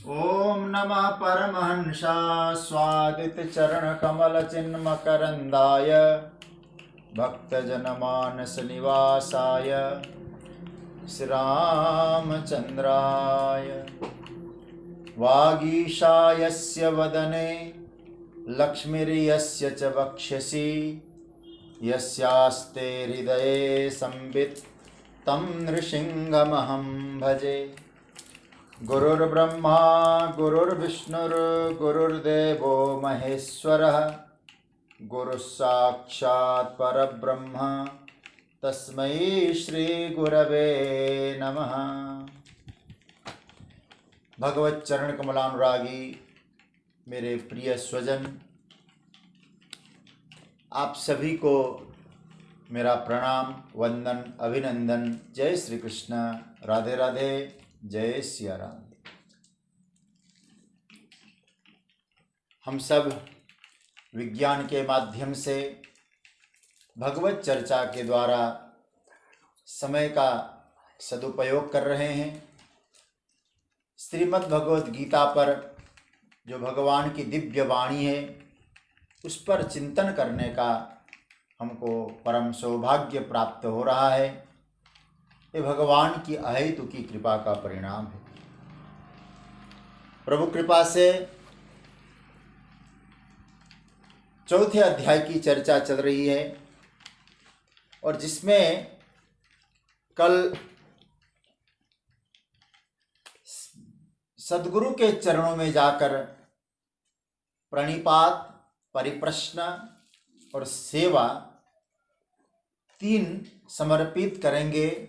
ओम नमः परमहंसाय स्वादित चरण कमल चिन्मकरंदाय भक्तजनमानस निवासाय श्री रामचंद्राय वागीशायस्य वदने लक्ष्मीर्यस्य च वक्षसि यस्यास्ते हृदये संवित् तं नृसिंहमहं भजे। गुरुर्ब्रह्मा गुरुर्विष्णुर्गुरुर्देवो महेश्वरः गुरुस्साक्षात् परब्रह्म तस्मै श्री गुरवे नमः। भगवत चरण कमलानुरागी मेरे प्रिय स्वजन, आप सभी को मेरा प्रणाम, वंदन, अभिनंदन। जय श्री कृष्ण, राधे राधे, जय सिया राम। हम सब विज्ञान के माध्यम से भगवत चर्चा के द्वारा समय का सदुपयोग कर रहे हैं। श्रीमद् भगवद गीता पर जो भगवान की दिव्य वाणी है उस पर चिंतन करने का हमको परम सौभाग्य प्राप्त हो रहा है। ये भगवान की अहेतु की कृपा का परिणाम है। प्रभु कृपा से चौथे अध्याय की चर्चा चल रही है और जिसमें कल सद्गुरु के चरणों में जाकर प्रणिपात, परिप्रश्न और सेवा 3 समर्पित करेंगे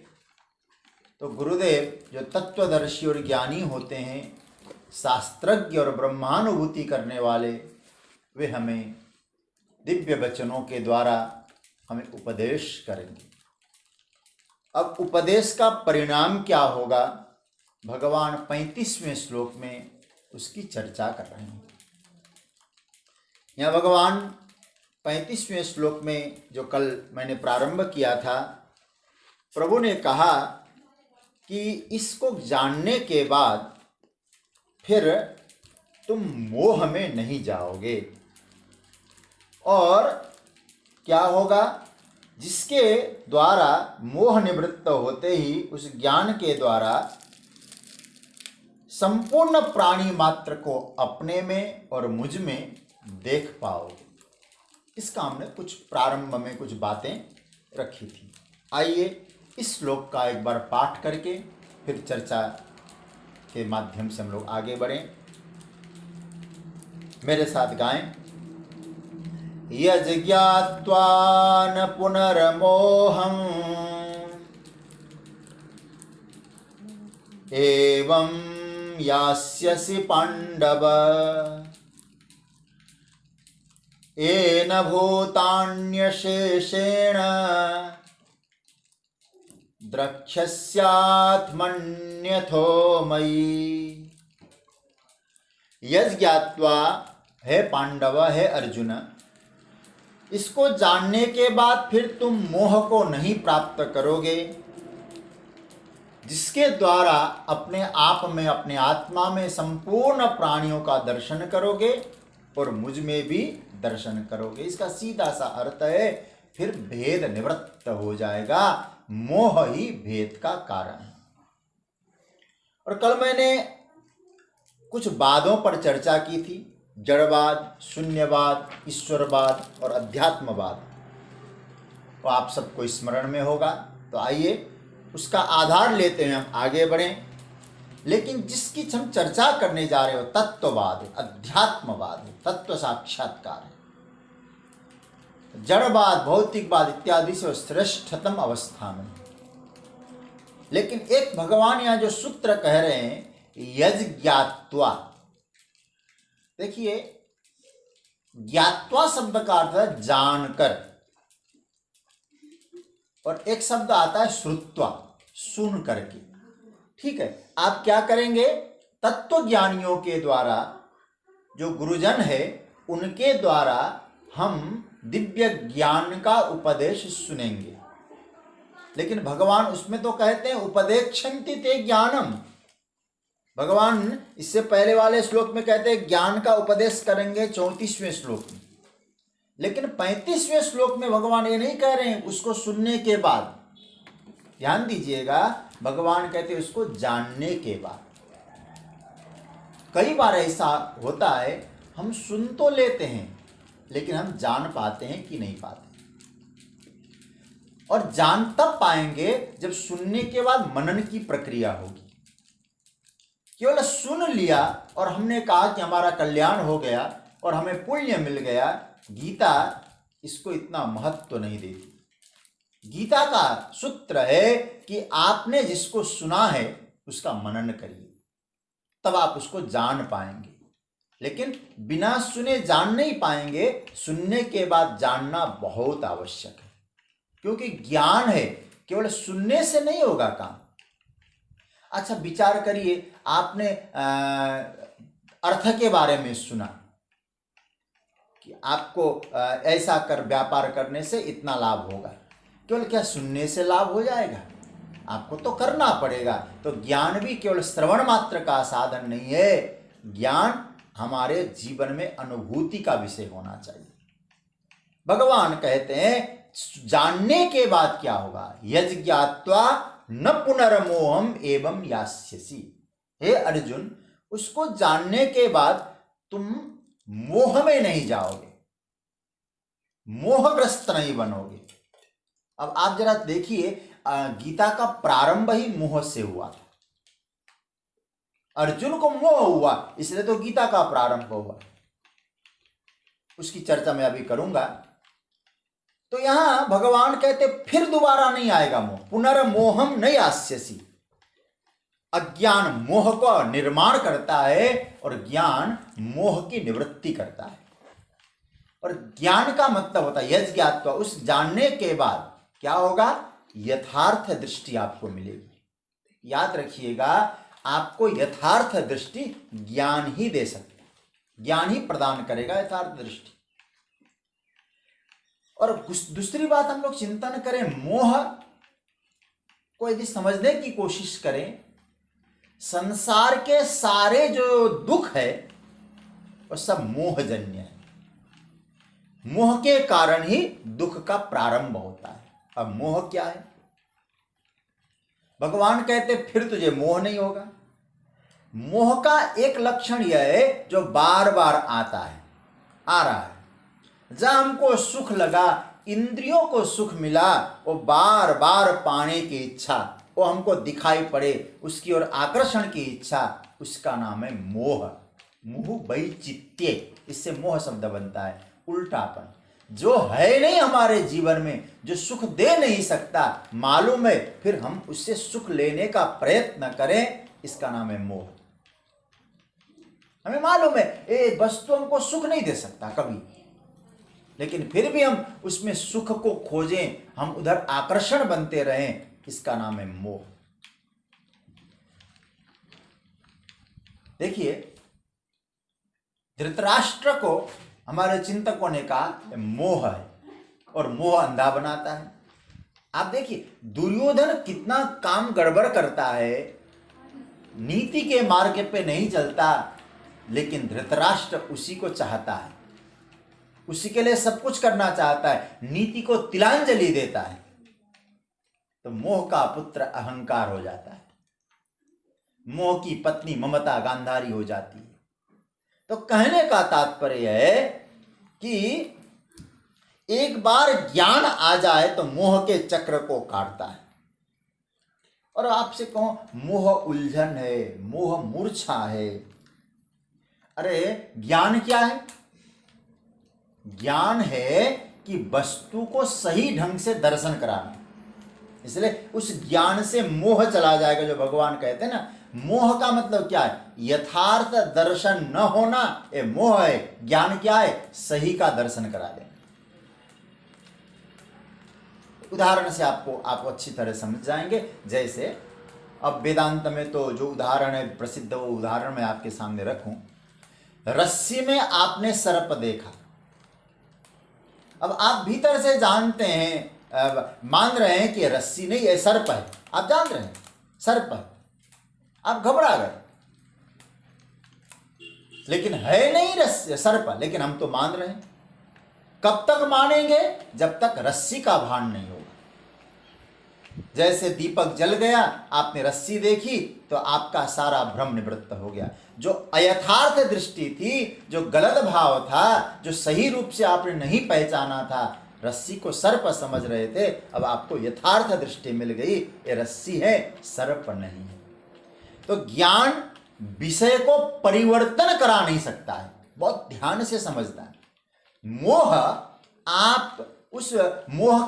तो गुरुदेव जो तत्वदर्शी और ज्ञानी होते हैं, शास्त्रज्ञ और ब्रह्मानुभूति करने वाले, वे हमें दिव्य वचनों के द्वारा हमें उपदेश करेंगे। अब उपदेश का परिणाम क्या होगा, भगवान 35वें श्लोक में उसकी चर्चा कर रहे हैं। यहाँ भगवान 35वें श्लोक में जो कल मैंने प्रारंभ किया था, प्रभु ने कहा कि इसको जानने के बाद फिर तुम मोह में नहीं जाओगे। और क्या होगा, जिसके द्वारा मोह निवृत्त होते ही उस ज्ञान के द्वारा संपूर्ण प्राणी मात्र को अपने में और मुझ में देख पाओगे। इसका हमने कुछ प्रारंभ में कुछ बातें रखी थी। आइए इस श्लोक का एक बार पाठ करके फिर चर्चा के माध्यम से हम लोग आगे बढ़ें। मेरे साथ गाएं। यज्ञात्वा न पुनर्मोहम् एवं यास्यसि पांडव येन भूतान्यशेषेण द्रक्ष्यस्यात्मन्यथो मयि। यज्ञात्वा, है पांडव, है अर्जुन, इसको जानने के बाद फिर तुम मोह को नहीं प्राप्त करोगे, जिसके द्वारा अपने आप में, अपने आत्मा में संपूर्ण प्राणियों का दर्शन करोगे और मुझ में भी दर्शन करोगे। इसका सीधा सा अर्थ है फिर भेद निवृत्त हो जाएगा। मोह ही भेद का कारण है। और कल मैंने कुछ वादों पर चर्चा की थी, जड़वाद, शून्यवाद, ईश्वरवाद और अध्यात्मवाद। तो आप सबको स्मरण में होगा। तो आइए उसका आधार लेते हैं, हम आगे बढ़ें। लेकिन जिसकी हम चर्चा करने जा रहे हो तत्ववाद है, अध्यात्मवाद है, तत्व साक्षात्कार है। जड़वाद, भौतिकवाद इत्यादि से श्रेष्ठतम अवस्था में। लेकिन एक भगवान यहां जो सूत्र कह रहे हैं, यज्ञात्वा। देखिए, ज्ञात्वा शब्द का अर्थ है जानकर, और एक शब्द आता है श्रुत्वा, सुन करके। ठीक है, आप क्या करेंगे, तत्व ज्ञानियों के द्वारा, जो गुरुजन है उनके द्वारा हम दिव्य ज्ञान का उपदेश सुनेंगे। लेकिन भगवान उसमें तो कहते हैं उपदेक्षन्ति ते ज्ञानम, भगवान इससे पहले वाले श्लोक में कहते हैं ज्ञान का उपदेश करेंगे 34वें श्लोक में, लेकिन 35वें श्लोक में भगवान ये नहीं कह रहे हैं उसको सुनने के बाद। ध्यान दीजिएगा, भगवान कहते हैं उसको जानने के बाद। कई बार ऐसा होता है हम सुन तो लेते हैं लेकिन हम जान पाते हैं कि नहीं पाते। और जान तब पाएंगे जब सुनने के बाद मनन की प्रक्रिया होगी। केवल सुन लिया और हमने कहा कि हमारा कल्याण हो गया और हमें पुण्य मिल गया, गीता इसको इतना महत्व तो नहीं देती। गीता का सूत्र है कि आपने जिसको सुना है उसका मनन करिए, तब आप उसको जान पाएंगे। लेकिन बिना सुने जान नहीं पाएंगे, सुनने के बाद जानना बहुत आवश्यक है, क्योंकि ज्ञान है केवल सुनने से नहीं होगा काम। अच्छा विचार करिए, आपने अर्थ के बारे में सुना कि आपको ऐसा कर व्यापार करने से इतना लाभ होगा, केवल क्या सुनने से लाभ हो जाएगा? आपको तो करना पड़ेगा। तो ज्ञान भी केवल श्रवण मात्र का साधन नहीं है, ज्ञान हमारे जीवन में अनुभूति का विषय होना चाहिए। भगवान कहते हैं जानने के बाद क्या होगा, यज्ञात्वा न पुनर्मोहम एवं यास्यसि। हे अर्जुन, उसको जानने के बाद तुम मोह में नहीं जाओगे, मोहग्रस्त नहीं बनोगे। अब आप जरा देखिए, गीता का प्रारंभ ही मोह से हुआ था। अर्जुन को मोह हुआ इसलिए तो गीता का प्रारंभ हुआ। उसकी चर्चा मैं अभी करूंगा। तो यहां भगवान कहते फिर दोबारा नहीं आएगा मोह, पुनर्मोहम न यास्यसि। अज्ञान मोह को निर्माण करता है और ज्ञान मोह की निवृत्ति करता है। और ज्ञान का मतलब होता है यज्ञात्वा, उस जानने के बाद क्या होगा, यथार्थ दृष्टि आपको मिलेगी। याद रखिएगा, आपको यथार्थ दृष्टि ज्ञान ही दे सकता है, ज्ञान ही प्रदान करेगा यथार्थ दृष्टि। और दूसरी बात हम लोग चिंतन करें, मोह को यदि समझने की कोशिश करें, संसार के सारे जो दुख है वो सब मोहजन्य है। मोह के कारण ही दुख का प्रारंभ होता है। अब मोह क्या है? भगवान कहते फिर तुझे मोह नहीं होगा। मोह का एक लक्षण यह है जो बार बार आता है, आ रहा है। जहां हमको सुख लगा, इंद्रियों को सुख मिला, वो बार बार पाने की इच्छा, वो हमको दिखाई पड़े उसकी ओर आकर्षण की इच्छा, उसका नाम है मोह। मोह वैचित्य, इससे मोह शब्द बनता है, उल्टापन। जो है नहीं हमारे जीवन में, जो सुख दे नहीं सकता, मालूम है, फिर हम उससे सुख लेने का प्रयत्न करें, इसका नाम है मोह। हमें मालूम है ये वस्तु हमको सुख नहीं दे सकता कभी, लेकिन फिर भी हम उसमें सुख को खोजें, हम उधर आकर्षण बनते रहें, इसका नाम है मोह। देखिए, धृतराष्ट्र को हमारे चिंतकों ने कहा मोह है और मोह अंधा बनाता है। आप देखिए दुर्योधन कितना काम गड़बड़ करता है, नीति के मार्ग पे नहीं चलता, लेकिन धृतराष्ट्र उसी को चाहता है, उसी के लिए सब कुछ करना चाहता है, नीति को तिलांजलि देता है। तो मोह का पुत्र अहंकार हो जाता है, मोह की पत्नी ममता गांधारी हो जाती है। तो कहने का तात्पर्य है कि एक बार ज्ञान आ जाए तो मोह के चक्र को काटता है। और आपसे कहूं मोह उलझन है, मोह मूर्छा है। अरे ज्ञान क्या है? ज्ञान है कि वस्तु को सही ढंग से दर्शन कराना। इसलिए उस ज्ञान से मोह चला जाएगा। जो भगवान कहते हैं ना, मोह का मतलब क्या है? यथार्थ दर्शन न होना, ये मोह है। ज्ञान क्या है? सही का दर्शन करा देना। उदाहरण से आपको अच्छी तरह समझ जाएंगे। जैसे अब वेदांत में तो जो उदाहरण है प्रसिद्ध, वो उदाहरण मैं आपके सामने रखूं। रस्सी में आपने सर्प देखा, अब आप भीतर से जानते हैं, मान रहे हैं कि रस्सी नहीं, ये सर्प है। आप जान रहे हैं सर्प है, आप घबरा गए, लेकिन है नहीं रस्सी सर्प, लेकिन हम तो मान रहे हैं। कब तक मानेंगे? जब तक रस्सी का भान नहीं होगा। जैसे दीपक जल गया, आपने रस्सी देखी तो आपका सारा भ्रम निवृत्त हो गया। जो अयथार्थ दृष्टि थी, जो गलत भाव था, जो सही रूप से आपने नहीं पहचाना था, रस्सी को सर्प समझ रहे थे, अब आपको यथार्थ दृष्टि मिल गई, ये रस्सी है, सर्प नहीं है। तो ज्ञान विषय को परिवर्तन करा नहीं सकता है, बहुत ध्यान से समझना है। मोह, आप उस मोह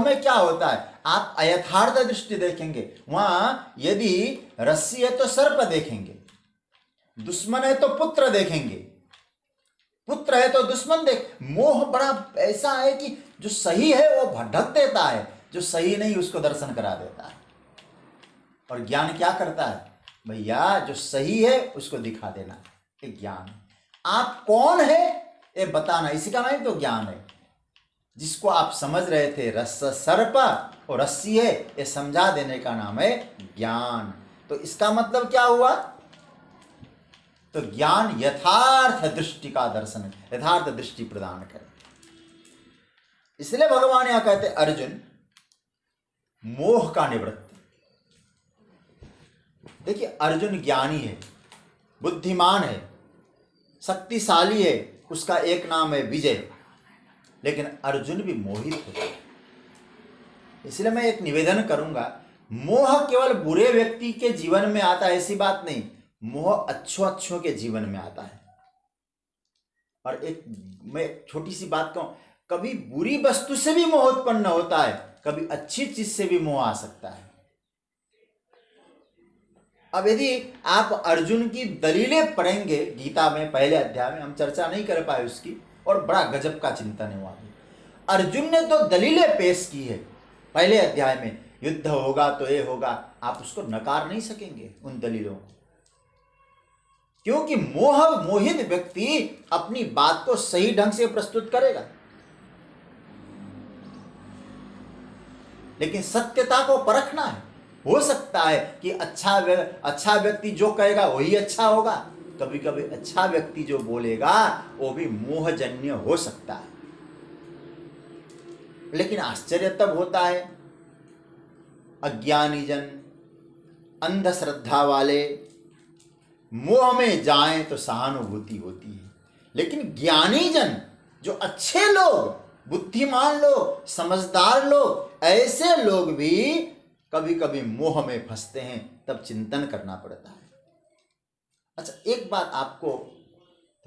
में क्या होता है, आप अयथार्थ दृष्टि देखेंगे। वहां यदि रस्सी है तो सर्प देखेंगे, दुश्मन है तो पुत्र देखेंगे, पुत्र है तो दुश्मन देख। मोह बड़ा ऐसा है कि जो सही है वो भटक देता है, जो सही नहीं उसको दर्शन करा देता है। और ज्ञान क्या करता है? भैया जो सही है उसको दिखा देना, ये ज्ञान। आप कौन है ये बताना, इसी का नाम तो ज्ञान है। जिसको आप समझ रहे थे सर्प और रस्सी है, ये समझा देने का नाम है ज्ञान। तो इसका मतलब क्या हुआ? तो ज्ञान यथार्थ दृष्टि का दर्शन, यथार्थ दृष्टि प्रदान करे। इसलिए भगवान यहां कहते अर्जुन मोह का निवृत्ति। देखिए अर्जुन ज्ञानी है, बुद्धिमान है, शक्तिशाली है, उसका एक नाम है विजय। लेकिन अर्जुन भी मोहित है। इसलिए मैं एक निवेदन करूंगा, मोह केवल बुरे व्यक्ति के जीवन में आता है ऐसी बात नहीं, मोह अच्छों के जीवन में आता है। और मैं छोटी सी बात कहूं, कभी बुरी वस्तु से भी मोह उत्पन्न होता है, कभी अच्छी चीज से भी मोह आ सकता है। अब यदि आप अर्जुन की दलीलें पढ़ेंगे गीता में पहले अध्याय में, हम चर्चा नहीं कर पाए उसकी, और बड़ा गजब का चिंतन है वहां। अर्जुन ने तो दलीलें पेश की है पहले अध्याय में, युद्ध होगा तो ये होगा, आप उसको नकार नहीं सकेंगे उन दलीलों को, क्योंकि मोहित व्यक्ति अपनी बात को सही ढंग से प्रस्तुत करेगा। लेकिन सत्यता को परखना है। हो सकता है कि अच्छा व्यक्ति जो कहेगा वही अच्छा होगा, कभी कभी अच्छा व्यक्ति जो बोलेगा वो भी मोहजन्य हो सकता है। लेकिन आश्चर्य तब होता है अज्ञानी जन, अंधश्रद्धा वाले मोह में जाएं तो सहानुभूति होती है। लेकिन ज्ञानी जन, जो अच्छे लोग, बुद्धिमान लोग, समझदार लोग, ऐसे लोग भी कभी कभी मोह में फंसते हैं, तब चिंतन करना पड़ता है। अच्छा एक बात आपको,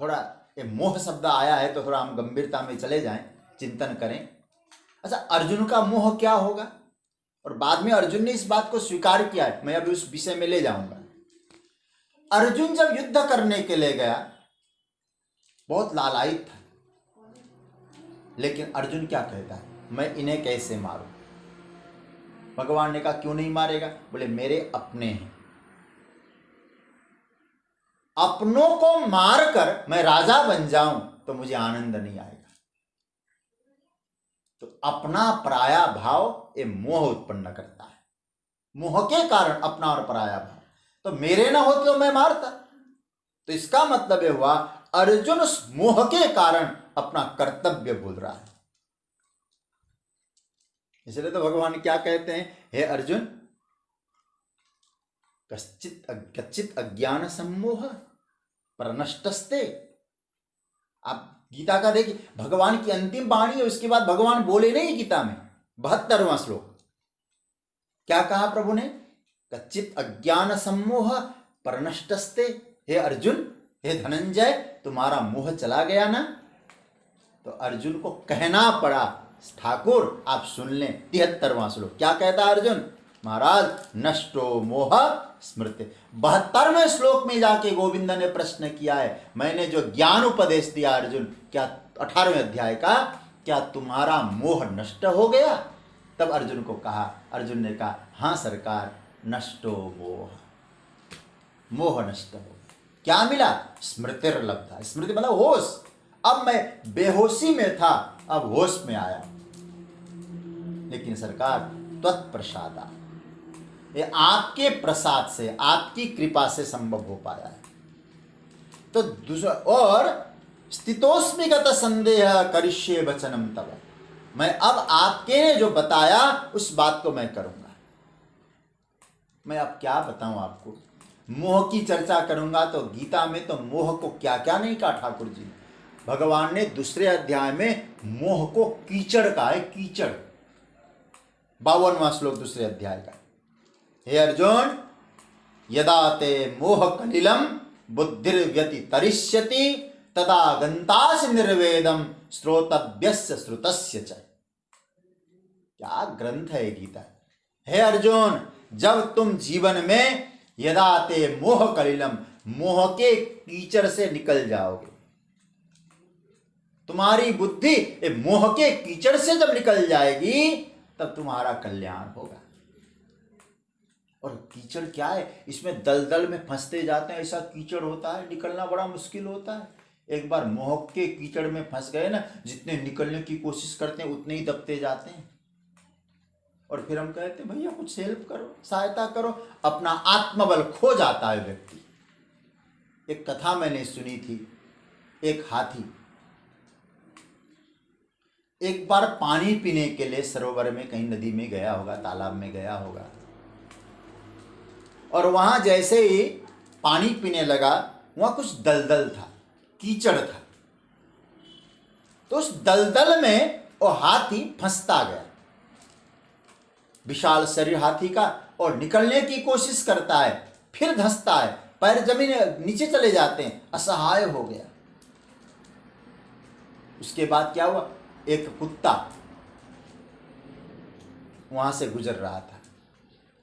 थोड़ा ये मोह शब्द आया है तो थोड़ा हम गंभीरता में चले जाएं, चिंतन करें। अच्छा अर्जुन का मोह क्या होगा? और बाद में अर्जुन ने इस बात को स्वीकार किया है, मैं अभी उस विषय में ले जाऊंगा। अर्जुन जब युद्ध करने के लिए गया बहुत लालायित था, लेकिन अर्जुन क्या कहता है, मैं इन्हें कैसे मारूं? भगवान ने कहा क्यों नहीं मारेगा? बोले मेरे अपने हैं, अपनों को मारकर मैं राजा बन जाऊं तो मुझे आनंद नहीं आएगा। तो अपना पराया भाव ये मोह उत्पन्न करता है। मोह के कारण अपना और पराया भाव, तो मेरे ना होते तो मैं मारता। तो इसका मतलब यह हुआ अर्जुन उस मोह के कारण अपना कर्तव्य भूल रहा है। इसलिए तो भगवान क्या कहते हैं, हे अर्जुन कच्चित अज्ञान सम्मोह प्रनष्टस्ते। आप गीता का देखिए, भगवान की अंतिम वाणी है, उसके बाद भगवान बोले नहीं गीता में 72वां श्लोक क्या कहा प्रभु ने, कच्चित अज्ञान सम्मोह प्रनष्टस्ते। हे अर्जुन, हे धनंजय, तुम्हारा मोह चला गया ना? तो अर्जुन को कहना पड़ा, ठाकुर आप सुन लें 73वां श्लोक क्या कहता अर्जुन, महाराज नष्टो मोह स्मृति। 72वें श्लोक में जाके गोविंद ने प्रश्न किया है, मैंने जो ज्ञान उपदेश दिया अर्जुन, क्या 18वें अध्याय का, क्या तुम्हारा मोह नष्ट हो गया? तब अर्जुन को कहा, अर्जुन ने कहा हाँ सरकार, नष्टो मोह, मोह नष्ट हो। क्या मिला? स्मृतिर्लब्धा। स्मृति मतलब होश। अब मैं बेहोशी में था, अब होश में आया। लेकिन सरकार त्वत्प्रसादा, ये आपके प्रसाद से, आपकी कृपा से संभव हो पाया है। तो दूसरा, और स्थितोस्मिगत संदेह करिष्ये वचनम तव, मैं अब आपके ने जो बताया उस बात को मैं करूंगा। मैं अब क्या बताऊं आपको, मोह की चर्चा करूंगा तो गीता में तो मोह को क्या क्या नहीं कहा ठाकुर जी ने। भगवान ने दूसरे अध्याय में मोह को कीचड़ कहा है, कीचड़। 52वां श्लोक दूसरे अध्याय का, हे अर्जुन यदा ते मोह कलिलम बुद्धिर्व्यतितरिष्यति तदा गंतासि निर्वेदम श्रोतव्यस्य श्रुतस्य च। क्या ग्रंथ है गीता। हे अर्जुन, जब तुम जीवन में यदा ते मोह कलिलम, मोह के कीचड़ से निकल जाओगे, तुम्हारी बुद्धि मोह के कीचड़ से जब निकल जाएगी तब तुम्हारा कल्याण होगा। और कीचड़ क्या है, इसमें दलदल में फंसते जाते हैं, ऐसा कीचड़ होता है, निकलना बड़ा मुश्किल होता है। एक बार मोह के कीचड़ में फंस गए ना, जितने निकलने की कोशिश करते हैं उतने ही दबते जाते हैं। और फिर हम कहते हैं भैया कुछ हेल्प करो, सहायता करो, अपना आत्मबल खो जाता है व्यक्ति। एक कथा मैंने सुनी थी, एक हाथी एक बार पानी पीने के लिए सरोवर में, कहीं नदी में गया होगा, तालाब में गया होगा, और वहां जैसे ही पानी पीने लगा वहां कुछ दलदल था, कीचड़ था। तो उस दलदल में वो हाथी फंसता गया, विशाल शरीर हाथी का, और निकलने की कोशिश करता है, फिर धंसता है, पैर जमीन नीचे चले जाते हैं, असहाय हो गया। उसके बाद क्या हुआ, एक कुत्ता वहां से गुजर रहा था।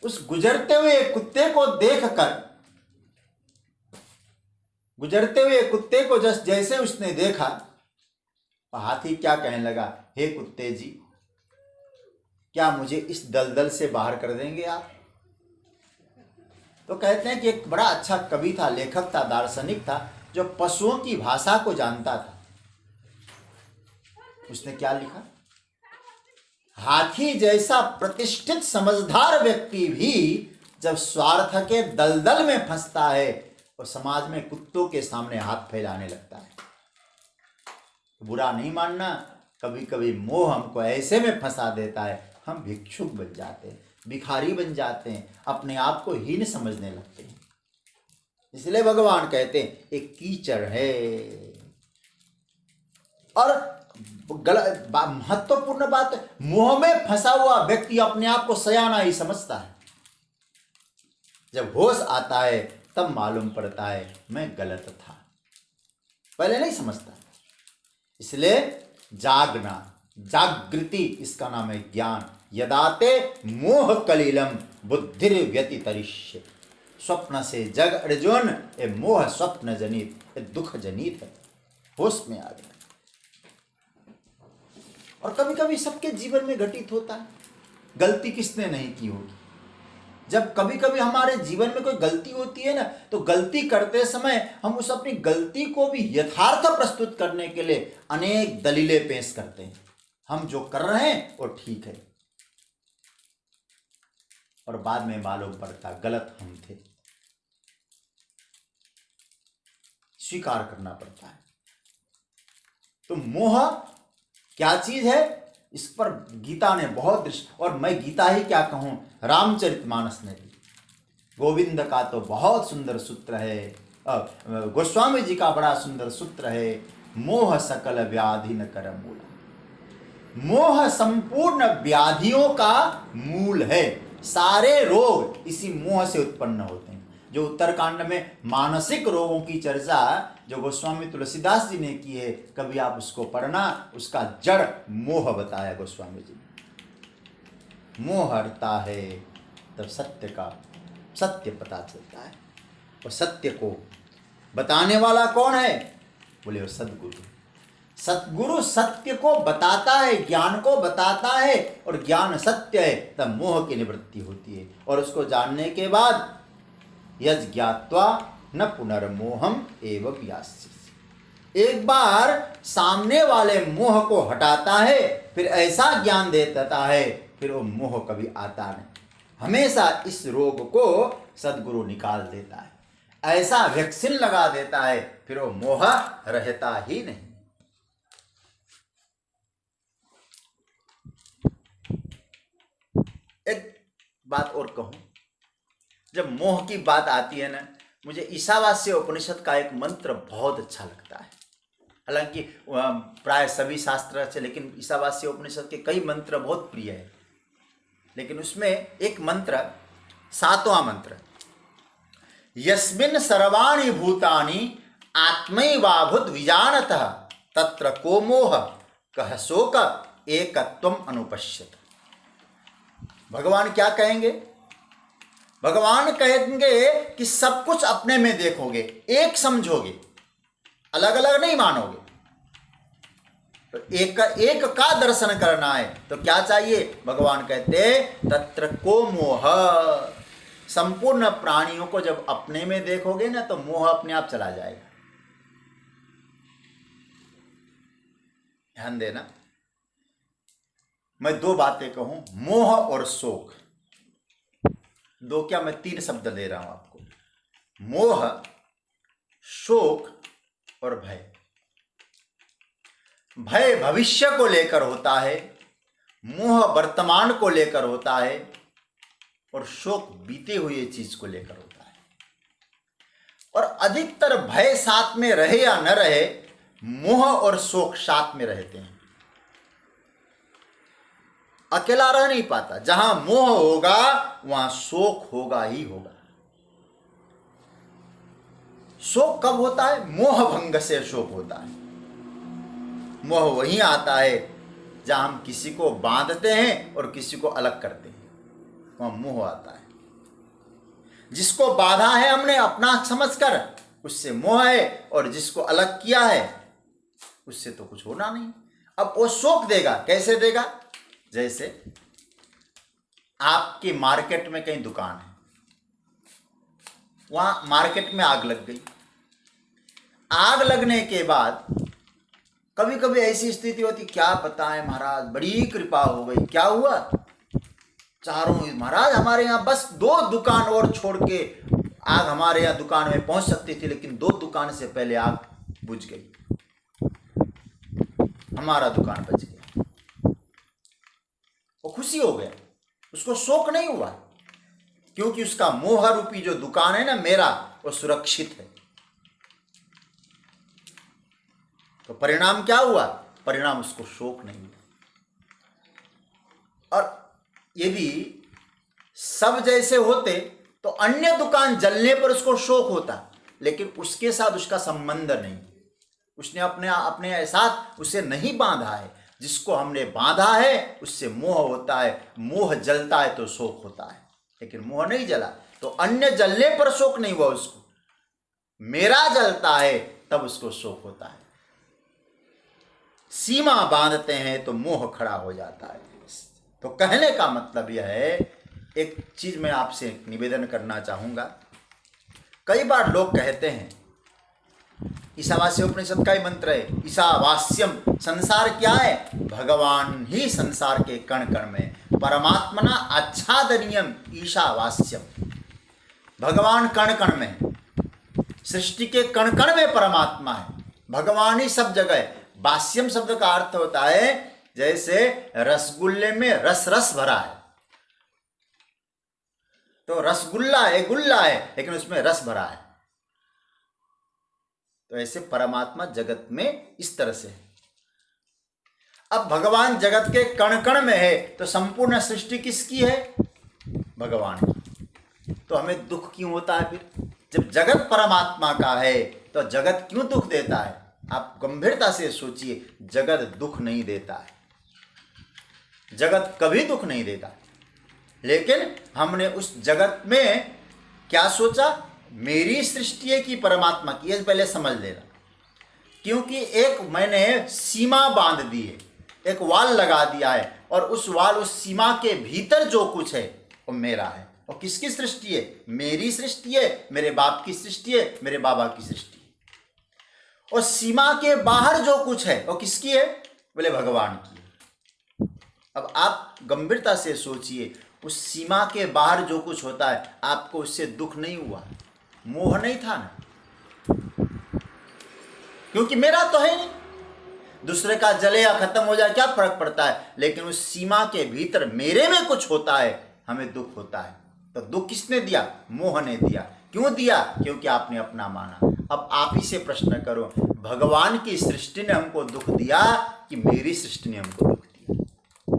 उस गुजरते हुए कुत्ते को देखकर, गुजरते हुए कुत्ते को जैसे उसने देखा, हाथी क्या कहने लगा, हे कुत्ते जी, क्या मुझे इस दलदल से बाहर कर देंगे आप? तो कहते हैं कि एक बड़ा अच्छा कवि था, लेखक था, दार्शनिक था, जो पशुओं की भाषा को जानता था। उसने क्या लिखा, हाथी जैसा प्रतिष्ठित समझदार व्यक्ति भी जब स्वार्थ के दलदल में फंसता है और समाज में कुत्तों के सामने हाथ फैलाने लगता है। बुरा नहीं मानना, कभी कभी मोह हमको ऐसे में फंसा देता है, हम भिक्षुक बन जाते हैं, भिखारी बन जाते हैं, अपने आप को हीन समझने लगते हैं। इसलिए भगवान कहते हैं एक कीचड़ है। और महत्वपूर्ण बात, मोह में फंसा हुआ व्यक्ति अपने आप को सयाना ही समझता है। जब होश आता है तब मालूम पड़ता है मैं गलत था, पहले नहीं समझता। इसलिए जागना, जागृति, इसका नाम है ज्ञान। यदाते मोह कलिलम बुद्धिर्व्यतितरिष्यति, स्वप्न से जग अर्जुन, ये मोह स्वप्न जनित, ये दुख जनित है। होश में आ गया। और कभी कभी सबके जीवन में घटित होता है, गलती किसने नहीं की होगी। जब कभी कभी हमारे जीवन में कोई गलती होती है ना, तो गलती करते समय हम उस अपनी गलती को भी यथार्थ प्रस्तुत करने के लिए अनेक दलीलें पेश करते हैं। हम जो कर रहे हैं वो ठीक है, और बाद में मालूम पड़ता गलत हम थे, स्वीकार करना पड़ता है। तो मोह क्या चीज है, इस पर गीता ने बहुत दृष्टि, और मैं गीता ही क्या कहूं, रामचरितमानस ने भी, गोविंद का तो बहुत सुंदर सूत्र है, गोस्वामी जी का बड़ा सुंदर सूत्र है, मोह सकल व्याधि न कर मूला। मोह संपूर्ण व्याधियों का मूल है। सारे रोग इसी मोह से उत्पन्न होते हैं। जो उत्तरकांड में मानसिक रोगों की चर्चा जो गोस्वामी तुलसीदास जी ने की है, कभी आप उसको पढ़ना, उसका जड़ मोह बताया गोस्वामी जी ने। मोह हरता है तब सत्य पता चलता है। और सत्य को बताने वाला कौन है, बोले वो सद्गुरु। सद्गुरु सत्य को बताता है, ज्ञान को बताता है, और ज्ञान सत्य है, तब मोह की निवृत्ति होती है। और उसको जानने के बाद यज ज्ञात्वा न पुनर्मोहम एवं यास्यसि, एक बार सामने वाले मोह को हटाता है, फिर ऐसा ज्ञान दे देता है, फिर वो मोह कभी आता नहीं। हमेशा इस रोग को सद्गुरु निकाल देता है। ऐसा वैक्सीन लगा देता है, फिर वो मोह रहता ही नहीं। एक बात और कहूं, जब मोह की बात आती है ना, मुझे ईशावास्य उपनिषद का एक मंत्र बहुत अच्छा लगता है। हालांकि प्राय सभी शास्त्र अच्छे, लेकिन ईशावास्य उपनिषद के कई मंत्र बहुत प्रिय है। लेकिन उसमें एक मंत्र, 7वां मंत्र, यस्मिन् सर्वाणि भूतानि आत्मैवाभूत विजानतः तत्र को मोह कह शोक एकत्वम अनुपश्यत। भगवान क्या कहेंगे? भगवान कहेंगे कि सब कुछ अपने में देखोगे, एक समझोगे, अलग अलग नहीं मानोगे। तो एक का दर्शन करना है तो क्या चाहिए? भगवान कहते तत्र को मोह, संपूर्ण प्राणियों को जब अपने में देखोगे ना तो मोह अपने आप चला जाएगा। ध्यान देना, मैं 2 बातें कहूं, मोह और शोक। 2 क्या, मैं 3 शब्द ले रहा हूं आपको। मोह, शोक और भय। भय भविष्य को लेकर होता है, मोह वर्तमान को लेकर होता है, और शोक बीते हुए चीज को लेकर होता है। और अधिकतर भय साथ में रहे या न रहे, मोह और शोक साथ में रहते हैं। अकेला रह नहीं पाता। जहां मोह होगा वहां शोक होगा ही होगा। शोक कब होता है? मोह भंग से शोक होता है। मोह वहीं आता है जहां हम किसी को बांधते हैं और किसी को अलग करते हैं, वहां मोह आता है। जिसको बांधा है हमने अपना समझकर, उससे मोह है, और जिसको अलग किया है उससे तो कुछ होना नहीं। अब वो शोक देगा, कैसे देगा? जैसे आपकी मार्केट में कहीं दुकान है, वहां मार्केट में आग लग गई। आग लगने के बाद कभी कभी ऐसी स्थिति होती, क्या बताएं महाराज, बड़ी कृपा हो गई। क्या हुआ? चारों, महाराज हमारे यहाँ बस 2 दुकान और छोड़ के आग हमारे यहाँ दुकान में पहुंच सकती थी, लेकिन 2 दुकान से पहले आग बुझ गई, हमारा दुकान बच गया। वो खुशी हो गया, उसको शोक नहीं हुआ, क्योंकि उसका मोह रूपी जो दुकान है ना मेरा, वो सुरक्षित है। तो परिणाम क्या हुआ? परिणाम उसको शोक नहीं हुआ। और यदि सब जैसे होते तो अन्य दुकान जलने पर उसको शोक होता, लेकिन उसके साथ उसका संबंध नहीं। उसने अपने साथ उसे नहीं बांधा है। जिसको हमने बांधा है उससे मोह होता है। मोह जलता है तो शोक होता है, लेकिन मोह नहीं जला तो अन्य जलने पर शोक नहीं हुआ उसको। मेरा जलता है तब उसको शोक होता है। सीमा बांधते हैं तो मोह खड़ा हो जाता है। तो कहने का मतलब यह है, एक चीज मैं आपसे निवेदन करना चाहूंगा। कई बार लोग कहते हैं, ईशावास्य उपनिषद का ही मंत्र है, ईशावास्यम, संसार क्या है? भगवान ही संसार के कण कण में, परमात्मना आच्छादनीयम ईशावास्यम। भगवान कण कण में, सृष्टि के कण कण में परमात्मा है, भगवान ही सब जगह है। वास्यम शब्द का अर्थ होता है जैसे रसगुल्ले में रस रस भरा है, तो रसगुल्ला है, गुल्ला है, लेकिन उसमें रस भरा है। तो ऐसे परमात्मा जगत में इस तरह से है। अब भगवान जगत के कण कण में है, तो संपूर्ण सृष्टि किसकी है? भगवान की। तो हमें दुख क्यों होता है फिर? जब जगत परमात्मा का है तो जगत क्यों दुख देता है? आप गंभीरता से सोचिए, जगत दुख नहीं देता है, जगत कभी दुख नहीं देता। लेकिन हमने उस जगत में क्या सोचा? मेरी सृष्टि है कि परमात्मा की? ये पहले समझ लेना। क्योंकि एक मैंने सीमा बांध दी है, एक वाल लगा दिया है, और उस वाल, उस सीमा के भीतर जो कुछ है वो मेरा है। और किसकी सृष्टि है? मेरी सृष्टि है, मेरे बाप की सृष्टि है, मेरे बाबा की सृष्टि है। और सीमा के बाहर जो कुछ है वो किसकी है? बोले भगवान की है। अब आप गंभीरता से सोचिए, उस सीमा के बाहर जो कुछ होता है आपको उससे दुख नहीं हुआ, मोह नहीं था ना, क्योंकि मेरा तो है नहीं। दूसरे का जले या खत्म हो जाए क्या फर्क पड़ता है, लेकिन उस सीमा के भीतर मेरे में कुछ होता है, हमें दुख होता है। तो दुख किसने दिया? मोह ने दिया। क्यों दिया? क्योंकि आपने अपना माना। अब आप ही से प्रश्न करो, भगवान की सृष्टि ने हमको दुख दिया कि मेरी सृष्टि ने हमको दुख दिया?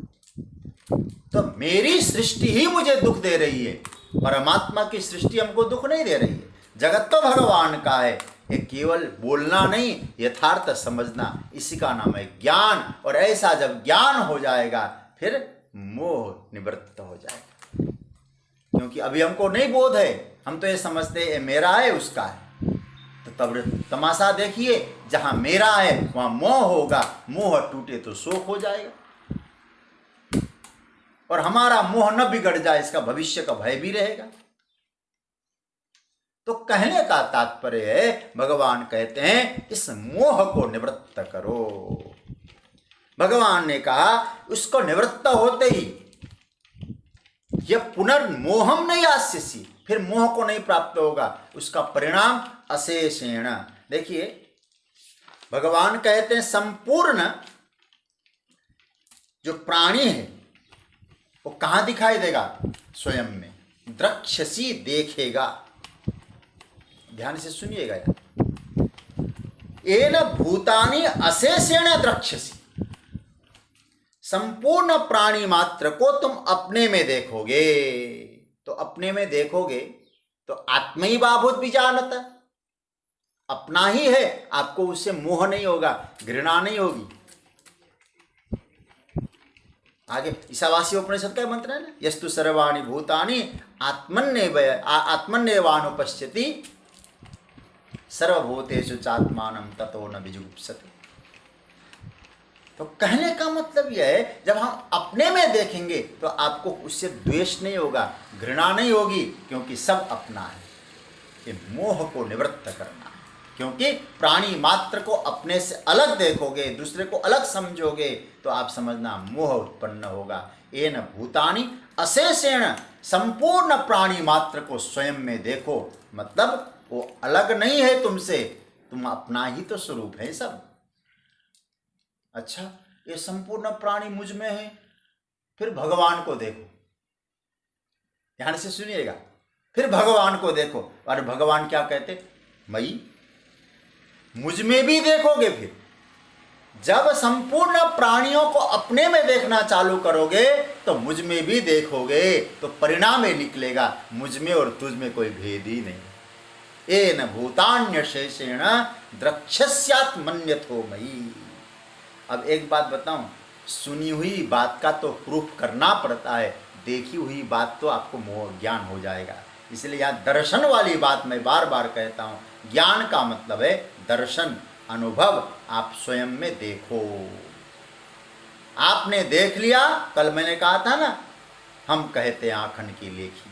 तो मेरी सृष्टि ही मुझे दुख दे रही है, परमात्मा की सृष्टि हमको दुख नहीं दे रही है। जगत तो भगवान का है, ये केवल बोलना नहीं, यथार्थ समझना, इसी का नाम है ज्ञान। और ऐसा जब ज्ञान हो जाएगा फिर मोह निवृत्त हो जाएगा। क्योंकि अभी हमको नहीं बोध है, हम तो ये समझते हैं मेरा है उसका है। तो तब तमाशा देखिए, जहां मेरा है वहां मोह होगा, मोह टूटे तो शोक हो जाएगा। और हमारा मोह न बिगड़ जाए इसका भविष्य का भय भी रहेगा। तो कहने का तात्पर्य है, भगवान कहते हैं इस मोह को निवृत्त करो। भगवान ने कहा उसको निवृत्त होते ही यह पुनर्मोहम नहीं आस्यसि, फिर मोह को नहीं प्राप्त होगा, उसका परिणाम अशेषेण। देखिए भगवान कहते हैं संपूर्ण जो प्राणी है वो कहां दिखाई देगा? स्वयं में। द्रक्ष्यसि, देखेगा। ध्यान से सुनिएगा यार। येन भूतानि अशेषेण द्रक्ष्यसि, संपूर्ण प्राणी मात्र को तुम अपने में देखोगे। तो अपने में देखोगे तो आत्मैवाभूत विजानत, अपना ही है, आपको उससे मोह नहीं होगा, घृणा नहीं होगी। आगे ईशावासी उपनिषद का मंत्र है ना, यस्तु सर्वाणि भूतानि आत्मन्नेवानुपश्यति सर्वभूतेषु चात्मानं ततो न विजुगुप्सते। तो कहने का मतलब यह है, जब हम अपने में देखेंगे तो आपको उससे द्वेष नहीं होगा, घृणा नहीं होगी, क्योंकि सब अपना है। ये मोह को निवृत्त करना है। क्योंकि प्राणी मात्र को अपने से अलग देखोगे, दूसरे को अलग समझोगे, तो आप समझना मोह उत्पन्न होगा। येन भूतानि अशेषेण, संपूर्ण प्राणी मात्र को स्वयं में देखो, मतलब वो अलग नहीं है तुमसे, तुम अपना ही तो स्वरूप है सब। अच्छा, ये संपूर्ण प्राणी मुझ में है, फिर भगवान को देखो। ध्यान से सुनिएगा, फिर भगवान को देखो। और भगवान क्या कहते? मई, मुझ में भी देखोगे। फिर जब संपूर्ण प्राणियों को अपने में देखना चालू करोगे तो मुझ में भी देखोगे, तो परिणाम ये निकलेगा, मुझ में और तुझ में कोई भेद ही नहीं। येन भूतान्यशेषेण द्रक्ष्यस्यात्मन्यथो मयि। अब एक बात बताऊं, सुनी हुई बात का तो प्रूफ करना पड़ता है, देखी हुई बात तो आपको मोह ज्ञान हो जाएगा। इसलिए यहाँ दर्शन वाली बात मैं बार बार कहता हूँ, ज्ञान का मतलब है दर्शन, अनुभव। आप स्वयं में देखो। आपने देख लिया, कल मैंने कहा था ना, हम कहते हैं आँखन की लेखी,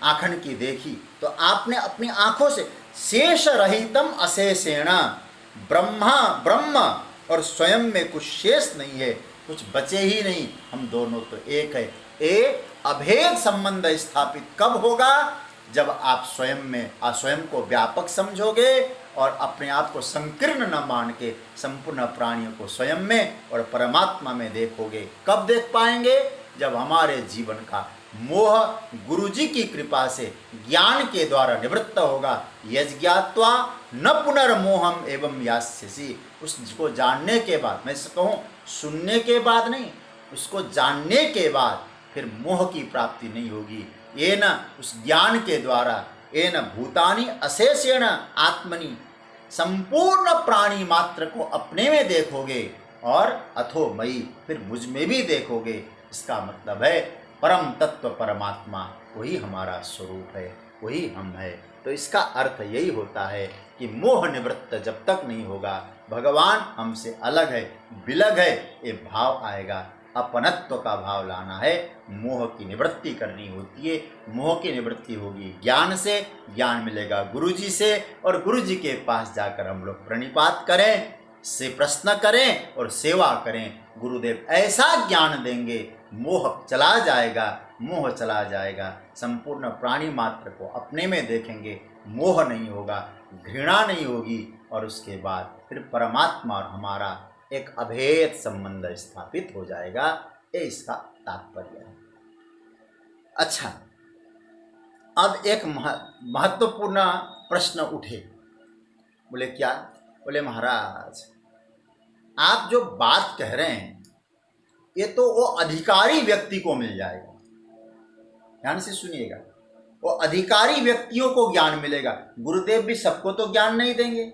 आँखन की देखी, तो आपने अपनी आंखों से शेष रहितम अशेषेण, ब्रह्म और स्वयं में कुछ शेष नहीं है, कुछ बचे ही नहीं, हम दोनों तो एक है। ये अभेद संबंध स्थापित कब होगा? जब आप स्वयं में स्वयं को व्यापक समझोगे और अपने आप को संकीर्ण न मान के संपूर्ण प्राणियों को स्वयं में और परमात्मा में देखोगे। कब देख पाएंगे? जब हमारे जीवन का मोह गुरुजी की कृपा से ज्ञान के द्वारा निवृत्त होगा। यज्ञात्वा न पुनर्मोहम एवं यास्यसि, उसको जानने के बाद, मैं कहूँ सुनने के बाद नहीं, उसको जानने के बाद फिर मोह की प्राप्ति नहीं होगी। ये न उस ज्ञान के द्वारा, ये न भूतानि अशेषेण आत्मनि, संपूर्ण प्राणी मात्र को अपने में देखोगे और अथो मयि, फिर मुझ में भी देखोगे। इसका मतलब है परम तत्व परमात्मा वही हमारा स्वरूप है, वही हम है। तो इसका अर्थ यही होता है कि मोह निवृत्त जब तक नहीं होगा, भगवान हमसे अलग है, विलग है, ये भाव आएगा। अपनत्व का भाव लाना है, मोह की निवृत्ति करनी होती है। मोह की निवृत्ति होगी ज्ञान से, ज्ञान मिलेगा गुरुजी से, और गुरुजी के पास जाकर हम लोग प्रणिपात करें, से प्रश्न करें और सेवा करें। गुरुदेव ऐसा ज्ञान देंगे, मोह चला जाएगा, मोह चला जाएगा। संपूर्ण प्राणी मात्र को अपने में देखेंगे, मोह नहीं होगा, घृणा नहीं होगी, और उसके बाद फिर परमात्मा और हमारा एक अभेद संबंध स्थापित हो जाएगा। ये इसका तात्पर्य है। अच्छा, अब एक महत्वपूर्ण प्रश्न उठे। बोले क्या? बोले महाराज, आप जो बात कह रहे हैं ये तो वो अधिकारी व्यक्ति को मिल जाएगा। ध्यान से सुनिएगा, वो अधिकारी व्यक्तियों को ज्ञान मिलेगा। गुरुदेव भी सबको तो ज्ञान नहीं देंगे,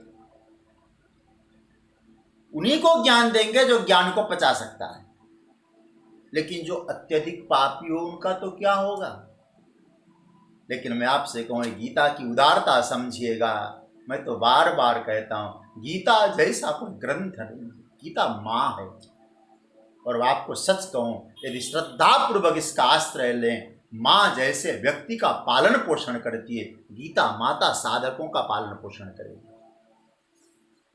उन्हीं को ज्ञान देंगे जो ज्ञान को पचा सकता है। लेकिन जो अत्यधिक पापी हो उनका तो क्या होगा? लेकिन मैं आपसे कहूँ, गीता की उदारता समझिएगा। मैं तो बार बार कहता हूँ, गीता जैसा कोई ग्रंथ नहीं, गीता माँ है। और आपको सच कहूँ, यदि श्रद्धापूर्वक इसका आश्रय लें, माँ जैसे व्यक्ति का पालन पोषण करती है, गीता माता साधकों का पालन पोषण करेगी,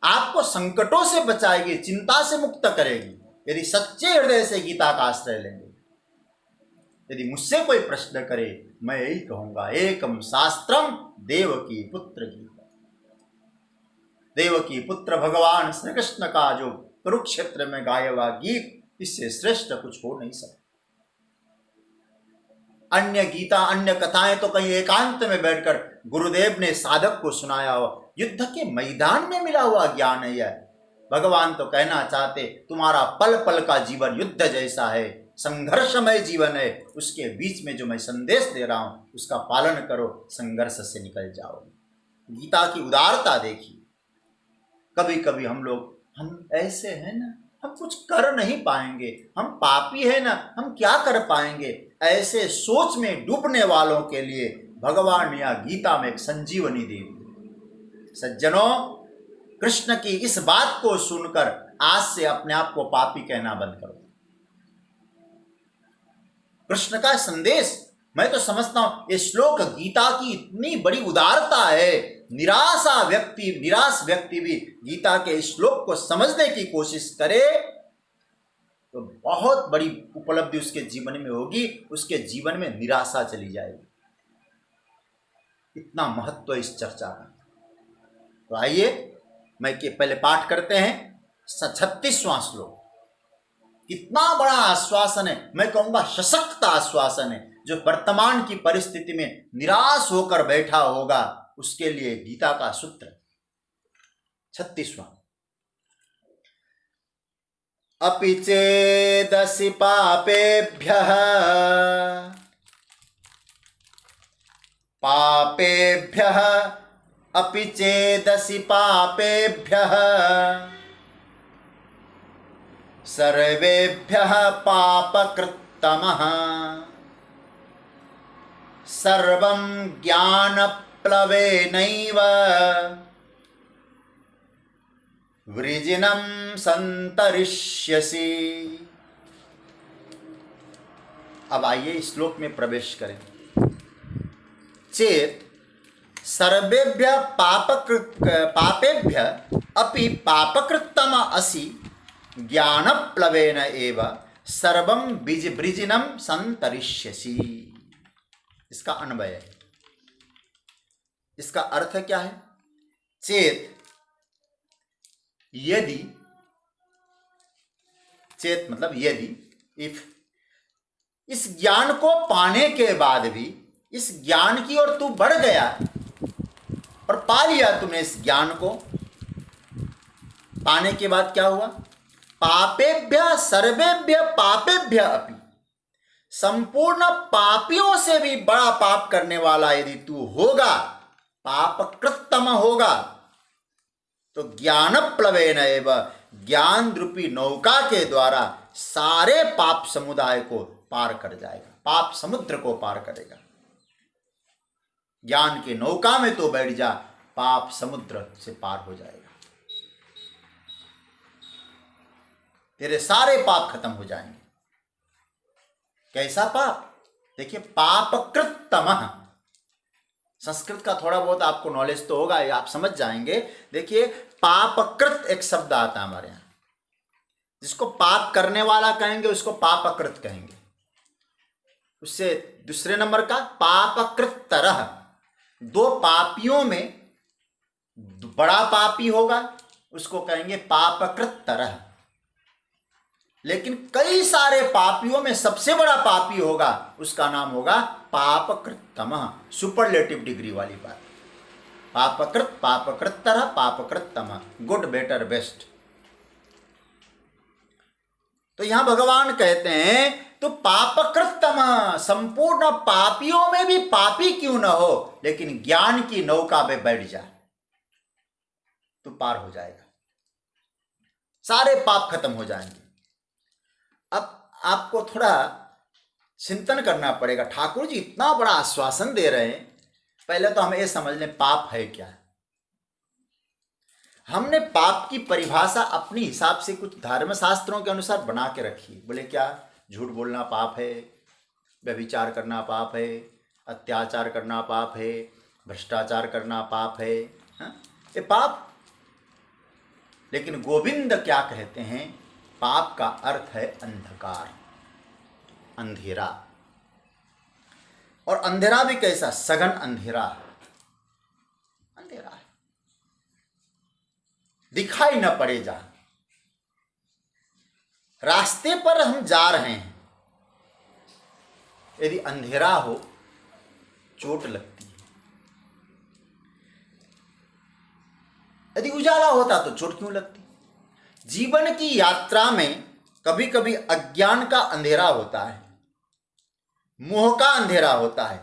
आपको संकटों से बचाएगी, चिंता से मुक्त करेगी, यदि सच्चे हृदय से गीता का आश्रय लेंगे। यदि मुझसे कोई प्रश्न करे, मैं यही कहूंगा, एकम शास्त्रम देवकी पुत्र गीता। देवकी पुत्र भगवान श्री कृष्ण का जो कुरुक्षेत्र में गाया हुआ गीत, इससे श्रेष्ठ कुछ हो नहीं सकता। अन्य गीता, अन्य कथाएं तो कहीं एकांत में बैठकर गुरुदेव ने साधक को सुनाया हो, युद्ध के मैदान में मिला हुआ ज्ञान है यह। भगवान तो कहना चाहते, तुम्हारा पल पल का जीवन युद्ध जैसा है, संघर्षमय जीवन है, उसके बीच में जो मैं संदेश दे रहा हूं उसका पालन करो, संघर्ष से निकल जाओगे। गीता की उदारता देखिए। कभी कभी हम ऐसे हैं ना, हम कुछ कर नहीं पाएंगे, हम पापी है ना, हम क्या कर पाएंगे, ऐसे सोच में डूबने वालों के लिए भगवान ने गीता में एक संजीवनी दे दी। सज्जनों, कृष्ण की इस बात को सुनकर आज से अपने आप को पापी कहना बंद करो। कृष्ण का संदेश, मैं तो समझता हूं ये श्लोक गीता की इतनी बड़ी उदारता है। निराश व्यक्ति भी गीता के इस श्लोक को समझने की कोशिश करे तो बहुत बड़ी उपलब्धि उसके जीवन में होगी, उसके जीवन में निराशा चली जाएगी। इतना महत्व इस चर्चा का। तो आइए मैं के पहले पाठ करते हैं 36वां श्लोक। कितना बड़ा आश्वासन है, मैं कहूंगा सशक्त आश्वासन है। जो वर्तमान की परिस्थिति में निराश होकर बैठा होगा उसके लिए गीता का सूत्र 36वां। अपि चेदसि पापेभ्यः अपि चेदसि पापेभ्यः सर्वेभ्यः पापकृत्तमः सर्वं ज्ञानप्लवेनैव वृजिनं संतरिष्यसि। अब आइए इस श्लोक में प्रवेश करें। चेत सर्वेभ्य पापेभ्य अपि पापकृत्तम असि ज्ञानप्लवेन एव सर्वं वृजिनं संतरिष्यसि। इसका अन्वय है, इसका अर्थ क्या है? चेत यदि, चेत मतलब यदि, इफ, इस ज्ञान को पाने के बाद भी इस ज्ञान की ओर तू बढ़ गया और पा लिया तुमने इस ज्ञान को, पाने के बाद क्या हुआ? पापेभ्य सर्वेभ्य पापेभ्य अपि, संपूर्ण पापियों से भी बड़ा पाप करने वाला यदि तू होगा, पापकृत्तम होगा, तो ज्ञानप्लवेन एव, ज्ञान रूपी नौका के द्वारा सारे पाप समुदाय को पार कर जाएगा, पाप समुद्र को पार करेगा। ज्ञान के नौका में तो बैठ जा, पाप समुद्र से पार हो जाएगा, तेरे सारे पाप खत्म हो जाएंगे। कैसा पाप? देखिए, पापकृत्तमः, संस्कृत का थोड़ा बहुत आपको नॉलेज तो होगा, आप समझ जाएंगे। देखिए, पापकृत एक शब्द आता है हमारे यहाँ, जिसको पाप करने वाला कहेंगे उसको पापकृत कहेंगे। उससे दूसरे नंबर का पापकृतरः, दो पापियों में बड़ा पापी होगा उसको कहेंगे पापकृतरः, लेकिन कई सारे पापियों में सबसे बड़ा पापी होगा उसका नाम होगा पापकृततमः, सुपरलेटिव डिग्री वाली बात। पापकृत, पापकृतरः, पापकृततमः, गुड, बेटर, बेस्ट। तो यहां भगवान कहते हैं तो पापकृततमः, संपूर्ण पापियों में भी पापी क्यों न हो, लेकिन ज्ञान की नौका में बैठ जा तो पार हो जाएगा, सारे पाप खत्म हो जाएंगे। अब आपको थोड़ा चिंतन करना पड़ेगा, ठाकुर जी इतना बड़ा आश्वासन दे रहे हैं, पहले तो हम ये समझ लें पाप है क्या। हमने पाप की परिभाषा अपने हिसाब से कुछ धर्मशास्त्रों के अनुसार बना के रखी। बोले क्या, झूठ बोलना पाप है, व्यभिचार करना पाप है, अत्याचार करना पाप है, भ्रष्टाचार करना पाप है, ये पाप। लेकिन गोविंद क्या कहते हैं, पाप का अर्थ है अंधकार, अंधेरा। और अंधेरा भी कैसा, सघन अंधेरा, अंधेरा है, दिखाई न पड़े जा। रास्ते पर हम जा रहे हैं, यदि अंधेरा हो चोट लगती है, यदि उजाला होता तो चोट क्यों लगती। जीवन की यात्रा में कभी कभी अज्ञान का अंधेरा होता है, मोह का अंधेरा होता है,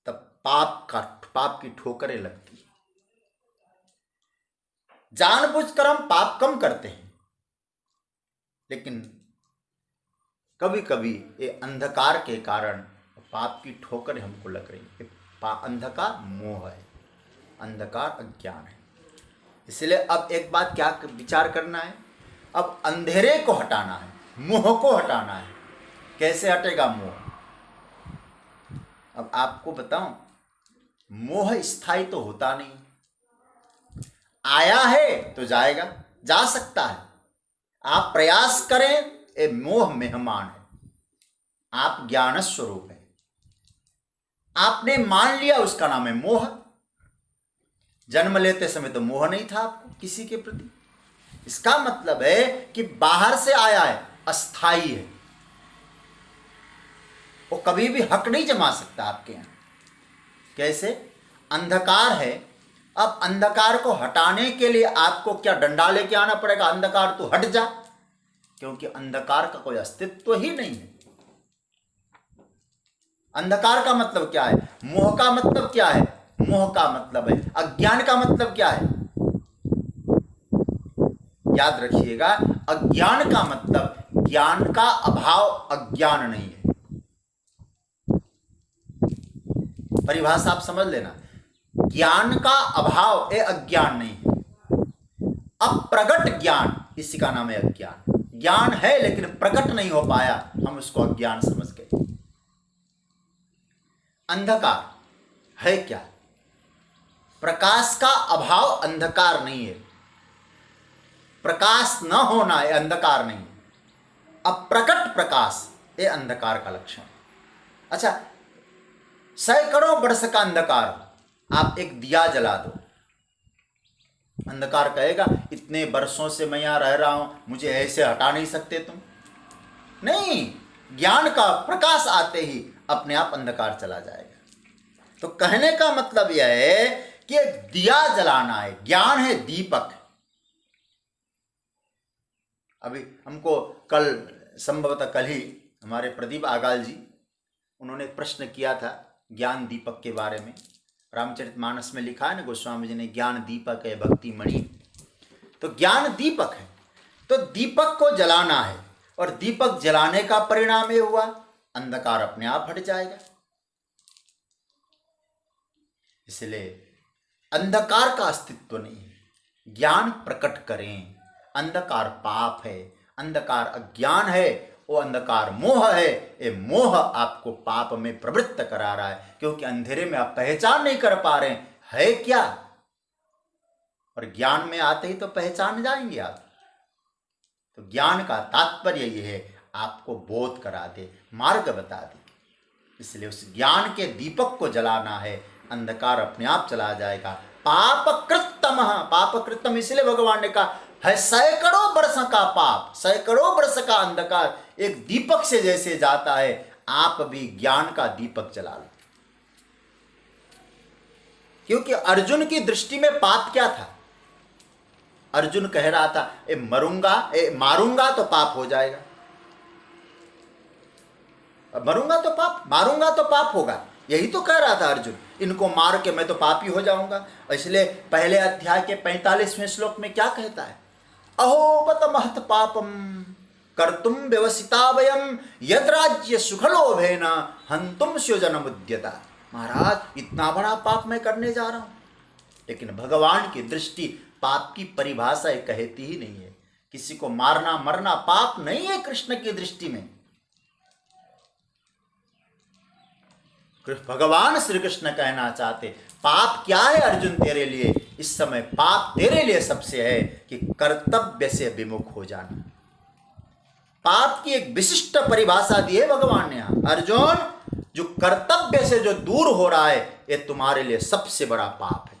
तब पाप की ठोकरें लगती है। जानबूझकर हम पाप कम करते हैं, लेकिन कभी कभी ये अंधकार के कारण पाप की ठोकरें हमको लग रही है। अंधकार मोह है, अंधकार अज्ञान है। इसलिए अब एक बात क्या विचार करना है, अब अंधेरे को हटाना है, मोह को हटाना है। कैसे हटेगा मोह? अब आपको बताऊं, मोह स्थायी तो होता नहीं, आया है तो जाएगा, जा सकता है। आप प्रयास करें, ये मोह मेहमान है, आप ज्ञान स्वरूप है, आपने मान लिया, उसका नाम है मोह। जन्म लेते समय तो मोह नहीं था आपको किसी के प्रति। इसका मतलब है कि बाहर से आया है, अस्थाई है, वो कभी भी हक नहीं जमा सकता आपके यहां। कैसे? अंधकार है, अब अंधकार को हटाने के लिए आपको क्या डंडा लेके आना पड़ेगा, अंधकार तो हट जा, क्योंकि अंधकार का कोई अस्तित्व ही नहीं है। अंधकार का मतलब क्या है, मोह का मतलब क्या है, मोह का मतलब है अज्ञान का मतलब क्या है। याद रखिएगा, अज्ञान का मतलब ज्ञान का अभाव, अज्ञान नहीं है। परिभाषा आप समझ लेना, ज्ञान का अभाव ये अज्ञान नहीं है। अप्रगट ज्ञान, इसी का नाम है अज्ञान। ज्ञान है लेकिन प्रकट नहीं हो पाया, हम उसको अज्ञान समझ गए। अंधकार है क्या? प्रकाश का अभाव अंधकार नहीं है, प्रकाश न होना ये अंधकार नहीं है, अप्रकट प्रकाश ये अंधकार का लक्षण। अच्छा, सैकड़ों वर्ष का अंधकार, आप एक दिया जला दो, अंधकार कहेगा इतने वर्षों से मैं यहां रह रहा हूं, मुझे ऐसे हटा नहीं सकते तुम। नहीं, ज्ञान का प्रकाश आते ही अपने आप अंधकार चला जाएगा। तो कहने का मतलब यह है कि दिया जलाना है, ज्ञान है दीपक। अभी हमको कल, संभवतः कल ही, हमारे प्रदीप आगाल जी, उन्होंने प्रश्न किया था ज्ञान दीपक के बारे में। रामचरितमानस में लिखा है ना, गोस्वामी जी ने, ज्ञान दीपक है भक्ति मणि। तो ज्ञान दीपक है, तो दीपक को जलाना है, और दीपक जलाने का परिणाम ये हुआ अंधकार अपने आप हट जाएगा। इसलिए अंधकार का अस्तित्व नहीं है, ज्ञान प्रकट करें। अंधकार पाप है, अंधकार अज्ञान है, वो अंधकार मोह है। ये मोह आपको पाप में प्रवृत्त करा रहा है, क्योंकि अंधेरे में आप पहचान नहीं कर पा रहे हैं है क्या, और ज्ञान में आते ही तो पहचान जाएंगे आप। तो ज्ञान का तात्पर्य ये है, आपको बोध करा दे, मार्ग बता दे। इसलिए उस ज्ञान के दीपक को जलाना है, अंधकार अपने आप चला जाएगा। पापकृतम, पापकृतम इसलिए भगवान ने कहा है सैकड़ों वर्ष का पाप, सैकड़ों वर्ष का अंधकार एक दीपक से जैसे जाता है, आप भी ज्ञान का दीपक जला लो। क्योंकि अर्जुन की दृष्टि में पाप क्या था? अर्जुन कह रहा था मारूंगा तो पाप हो जाएगा, मारूंगा तो पाप होगा, यही तो कह रहा था अर्जुन। इनको मार के मैं तो पापी हो जाऊंगा। इसलिए पहले अध्याय के 45वें श्लोक में क्या कहता है? अहो बत महत पापम कर्तुम व्यवसिता वयम यद राज्य सुखलोभेन हंतुम स्योजनम उद्यता। महाराज इतना बड़ा पाप मैं करने जा रहा हूं। लेकिन भगवान की दृष्टि पाप की परिभाषा कहती ही नहीं है। किसी को मारना मरना पाप नहीं है कृष्ण की दृष्टि में। भगवान श्री कृष्ण कहना चाहते पाप क्या है अर्जुन तेरे लिए? इस समय पाप तेरे लिए सबसे है कि कर्तव्य से विमुख हो जाना। पाप की एक विशिष्ट परिभाषा दी है भगवान ने यहां। अर्जुन, जो कर्तव्य से जो दूर हो रहा है, ये तुम्हारे लिए सबसे बड़ा पाप है।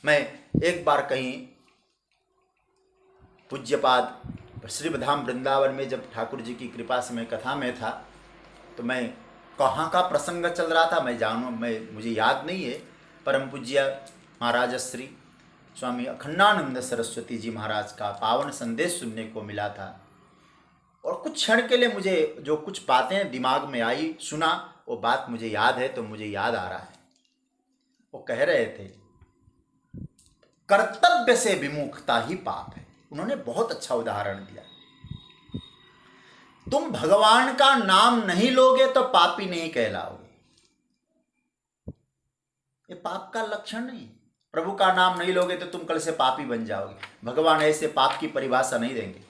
मैं एक बार कहीं पूज्यपाद श्रीधाम वृंदावन में जब ठाकुर जी की कृपा से मैं कथा में था, तो मैं कहाँ का प्रसंग चल रहा था मुझे याद नहीं है। परम पूज्य महाराज श्री स्वामी अखंडानंद सरस्वती जी महाराज का पावन संदेश सुनने को मिला था। और कुछ क्षण के लिए मुझे जो कुछ बातें दिमाग में आई, सुना, वो बात मुझे याद है, तो मुझे याद आ रहा है। वो कह रहे थे कर्तव्य से विमुखता ही पाप है। उन्होंने बहुत अच्छा उदाहरण दिया। तुम भगवान का नाम नहीं लोगे तो पापी नहीं कहलाओगे। ये पाप का लक्षण नहीं। प्रभु का नाम नहीं लोगे तो तुम कल से पापी बन जाओगे। भगवान ऐसे पाप की परिभाषा नहीं देंगे।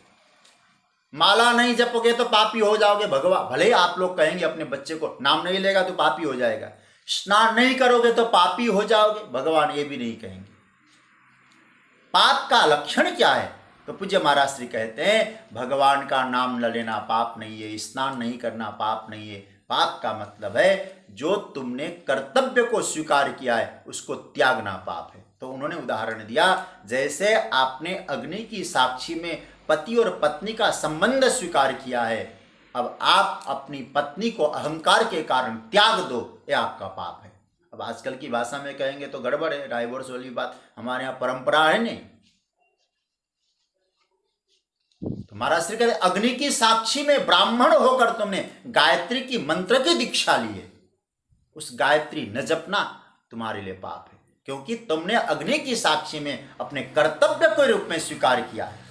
माला नहीं जपोगे तो पापी हो जाओगे। भगवान भले ही आप लोग कहेंगे अपने बच्चे को नाम नहीं लेगा तो पापी हो जाएगा, स्नान नहीं करोगे तो पापी हो जाओगे, भगवान ये भी नहीं कहेंगे। पाप का लक्षण क्या है? तो पूज्य महाराज श्री कहते हैं भगवान का नाम न लेना पाप नहीं है, स्नान नहीं करना पाप नहीं है। पाप का मतलब है जो तुमने कर्तव्य को स्वीकार किया है उसको त्यागना पाप है। तो उन्होंने उदाहरण दिया, जैसे आपने अग्नि की साक्षी में पति और पत्नी का संबंध स्वीकार किया है, अब आप अपनी पत्नी को अहंकार के कारण त्याग दो, ये आपका पाप है। अब आजकल की भाषा में कहेंगे तो गड़बड़ है, डाइवोर्स वाली बात हमारे यहाँ परंपरा है नहीं। तो महाराज श्री कहते अग्नि की साक्षी में ब्राह्मण होकर तुमने गायत्री की मंत्र की दीक्षा ली है, उस गायत्री न जपना तुम्हारे लिए पाप है, क्योंकि तुमने अग्नि की साक्षी में अपने कर्तव्य के रूप में स्वीकार किया है।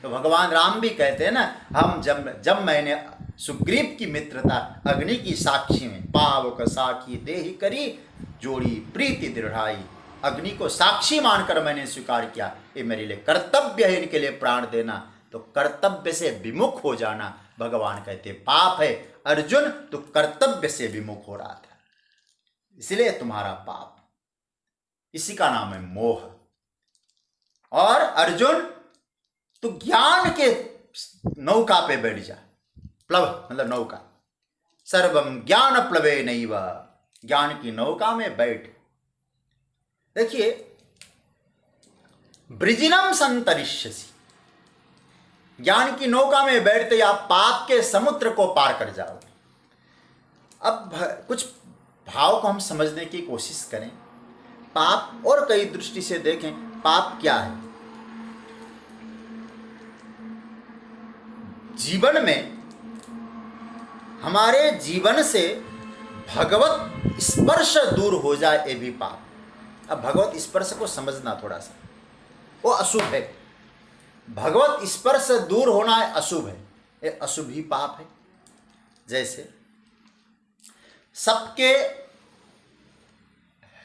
तो भगवान राम भी कहते हैं ना, हम जब मैंने सुग्रीव की मित्रता अग्नि की साक्षी में पावक साखी देहि करी जोड़ी प्रीति दृढ़ाई, अग्नि को साक्षी मानकर मैंने स्वीकार किया, ये मेरे लिए कर्तव्य है, इनके लिए प्राण देना। तो कर्तव्य से विमुख हो जाना भगवान कहते पाप है। अर्जुन तो कर्तव्य से विमुख हो रहा था, इसलिए तुम्हारा पाप, इसी का नाम है मोह। और अर्जुन तो ज्ञान के नौका पे बैठ जा, प्लव मतलब नौका, सर्वम ज्ञान प्लवे नैव, ज्ञान की नौका में बैठ। देखिए ब्रिजिनम संतरिष्यसि, ज्ञान की नौका में बैठते आप पाप के समुद्र को पार कर जाओगे। अब कुछ भाव को हम समझने की कोशिश करें। पाप और कई दृष्टि से देखें, पाप क्या है? जीवन में हमारे जीवन से भगवत स्पर्श दूर हो जाए, ये भी पाप। अब भगवत स्पर्श को समझना थोड़ा सा, वो अशुभ है। भगवत स्पर्श दूर होना है अशुभ है, ये अशुभ ही पाप है। जैसे सबके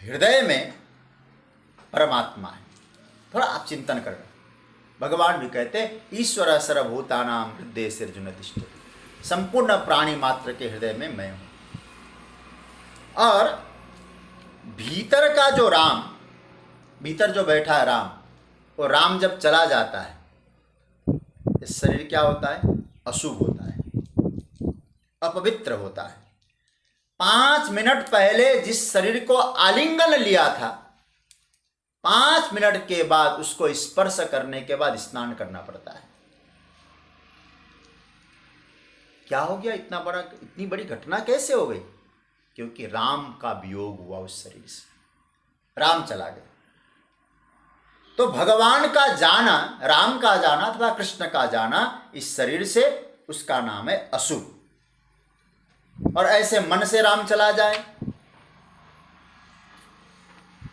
हृदय में परमात्मा है, थोड़ा आप चिंतन करना। भगवान भी कहते ईश्वर सर्वभूतानां हृदय अर्जुन तिष्ठति, संपूर्ण प्राणी मात्र के हृदय में मैं हूं। और भीतर का जो राम, भीतर जो बैठा है राम, वो राम जब चला जाता है, इस शरीर क्या होता है? अशुभ होता है, अपवित्र होता है। 5 मिनट पहले जिस शरीर को आलिंगन लिया था, 5 मिनट के बाद उसको स्पर्श करने के बाद स्नान करना पड़ता है। क्या हो गया? इतनी बड़ी घटना कैसे हो गई? क्योंकि राम का वियोग हुआ उस शरीर से, राम चला गया। तो भगवान का जाना, राम का जाना अथवा कृष्ण का जाना इस शरीर से, उसका नाम है अशुभ। और ऐसे मन से राम चला जाए,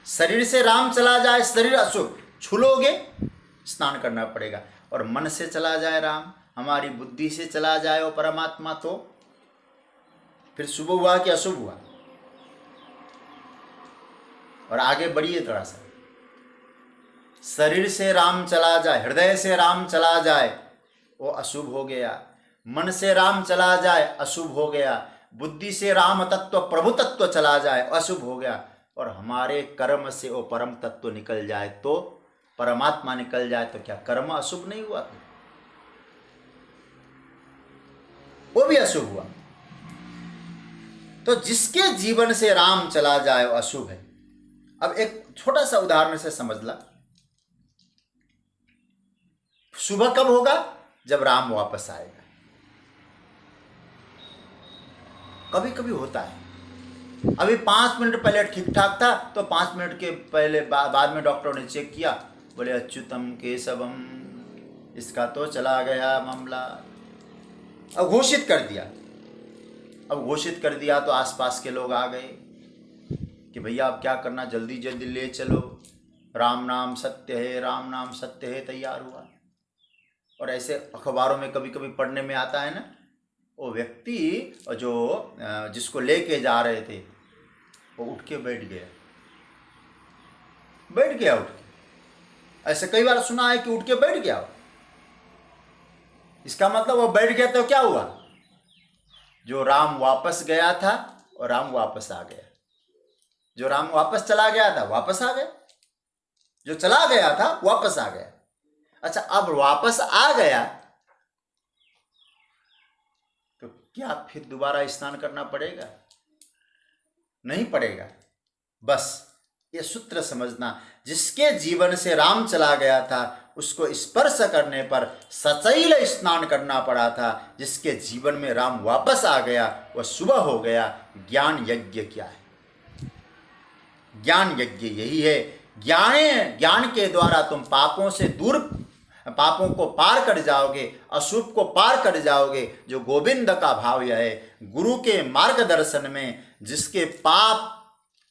शरीर से राम चला जाए, शरीर अशुभ, छुलोगे स्नान करना पड़ेगा। और मन से चला जाए राम, हमारी बुद्धि से चला जाए वो परमात्मा, तो फिर शुभ हुआ कि अशुभ हुआ? और आगे बढ़िए थोड़ा सा, शरीर से राम चला जाए, हृदय से राम चला जाए, वो अशुभ हो गया। मन से राम चला जाए, अशुभ हो गया। बुद्धि से राम तत्व, प्रभु तत्व चला जाए, अशुभ हो गया। और हमारे कर्म से वो परम तत्व निकल जाए, तो परमात्मा निकल जाए, तो क्या कर्म अशुभ नहीं हुआ? वो भी अशुभ हुआ। तो जिसके जीवन से राम चला जाए वो अशुभ है। अब एक छोटा सा उदाहरण से समझ ला, शुभ कब होगा? जब राम वापस आएगा। कभी कभी होता है, अभी 5 मिनट पहले ठीक ठाक था, तो 5 मिनट के पहले बाद में डॉक्टर ने चेक किया, बोले अच्युतम केशवम, इसका तो चला गया मामला। अब घोषित कर दिया। अब घोषित कर दिया तो आसपास के लोग आ गए कि भैया अब क्या करना, जल्दी जल्दी ले चलो, राम नाम सत्य है, राम नाम सत्य है। तैयार हुआ। और ऐसे अखबारों में कभी कभी पढ़ने में आता है ना, वो व्यक्ति जो जिसको लेके जा रहे थे वो उठ के बैठ गया उठ के। ऐसे कई बार सुना है कि उठ के बैठ गया। इसका मतलब वो बैठ गया तो क्या हुआ? जो राम वापस गया था और राम वापस आ गया। जो राम वापस चला गया था वापस आ गया, जो चला गया था वापस आ गया। अच्छा, अब वापस आ गया तो क्या फिर दोबारा स्नान करना पड़ेगा? नहीं पड़ेगा। बस ये सूत्र समझना, जिसके जीवन से राम चला गया था उसको स्पर्श करने पर सचैल स्नान करना पड़ा था। जिसके जीवन में राम वापस आ गया वह सुबह हो गया। ज्ञान यज्ञ क्या है? ज्ञान यज्ञ यही है। ज्ञान के द्वारा तुम पापों से दूर, पापों को पार कर जाओगे, अशुभ को पार कर जाओगे। जो गोविंद का भाव यह है, गुरु के मार्गदर्शन में जिसके पाप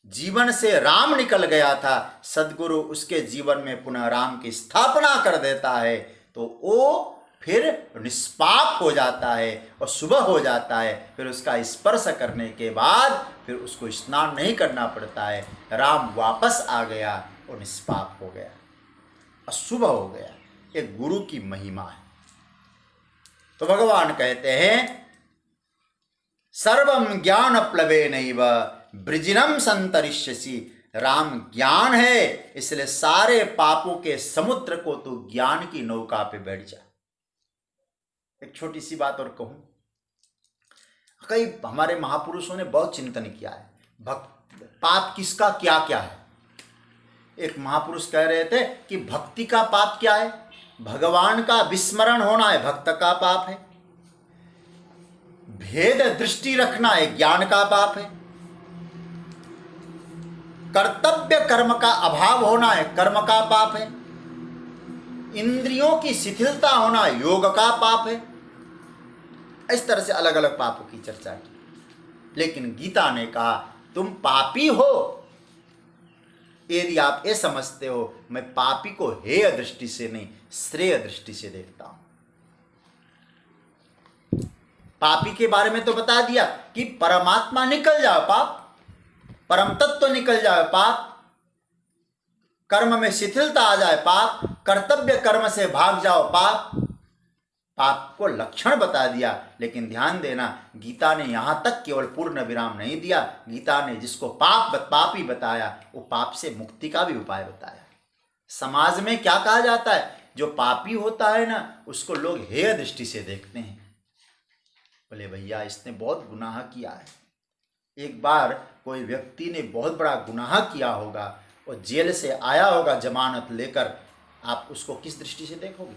जीवन से राम निकल गया था, सदगुरु उसके जीवन में पुनः राम की स्थापना कर देता है, तो वो फिर निष्पाप हो जाता है और सुबह हो जाता है। फिर उसका स्पर्श करने के बाद फिर उसको स्नान नहीं करना पड़ता है। राम वापस आ गया और निष्पाप हो गया, अशुभ हो गया। एक गुरु की महिमा है। तो भगवान कहते हैं सर्वम ज्ञान प्लवे नैव ब्रिजिनम संतरिष्यसि। राम ज्ञान है, इसलिए सारे पापों के समुद्र को तू ज्ञान की नौका पे बैठ जा। एक छोटी सी बात और कहूं, कई हमारे महापुरुषों ने बहुत चिंतन किया है पाप किसका क्या क्या है। एक महापुरुष कह रहे थे कि भक्ति का पाप क्या है? भगवान का विस्मरण होना है भक्त का पाप है। भेद दृष्टि रखना है ज्ञान का पाप है। कर्तव्य कर्म का अभाव होना है कर्म का पाप है। इंद्रियों की शिथिलता होना योग का पाप है। इस तरह से अलग अलग पापों की चर्चा की, लेकिन गीता ने कहा तुम पापी हो यदि आप ये समझते हो मैं पापी को हेय दृष्टि से नहीं श्रेय दृष्टि से देखता हूं। पापी के बारे में तो बता दिया कि परमात्मा निकल जाओ पाप, परम तत्व निकल जाए पाप, कर्म में शिथिलता आ जाए पाप, कर्तव्य कर्म से भाग जाओ पाप। पाप को लक्षण बता दिया, लेकिन ध्यान देना गीता ने यहां तक केवल पूर्ण विराम नहीं दिया। गीता ने जिसको पापी बताया वो पाप से मुक्ति का भी उपाय बताया। समाज में क्या कहा जाता है? जो पापी होता है ना उसको लोग हेय दृष्टि से देखते हैं, बोले भैया इसने बहुत गुनाह किया है। एक बार कोई व्यक्ति ने बहुत बड़ा गुनाह किया होगा और जेल से आया होगा जमानत लेकर, आप उसको किस दृष्टि से देखोगे?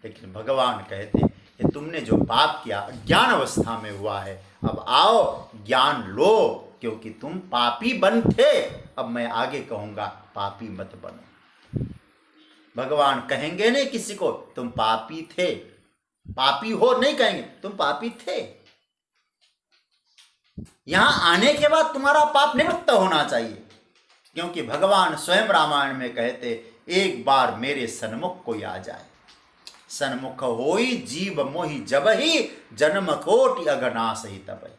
लेकिन भगवान कहते कि तुमने जो पाप किया अज्ञान अवस्था में हुआ है, अब आओ ज्ञान लो, क्योंकि तुम पापी बन थे, अब मैं आगे कहूंगा पापी मत बनो। भगवान कहेंगे नहीं किसी को तुम पापी थे, पापी हो नहीं कहेंगे, तुम पापी थे। यहां आने के बाद तुम्हारा पाप निवृत्त होना चाहिए, क्योंकि भगवान स्वयं रामायण में कहते एक बार मेरे सन्मुख कोई आ जाए, सन्मुख होई जीव मोहि जब ही जन्म कोटि अगनाश ही तब।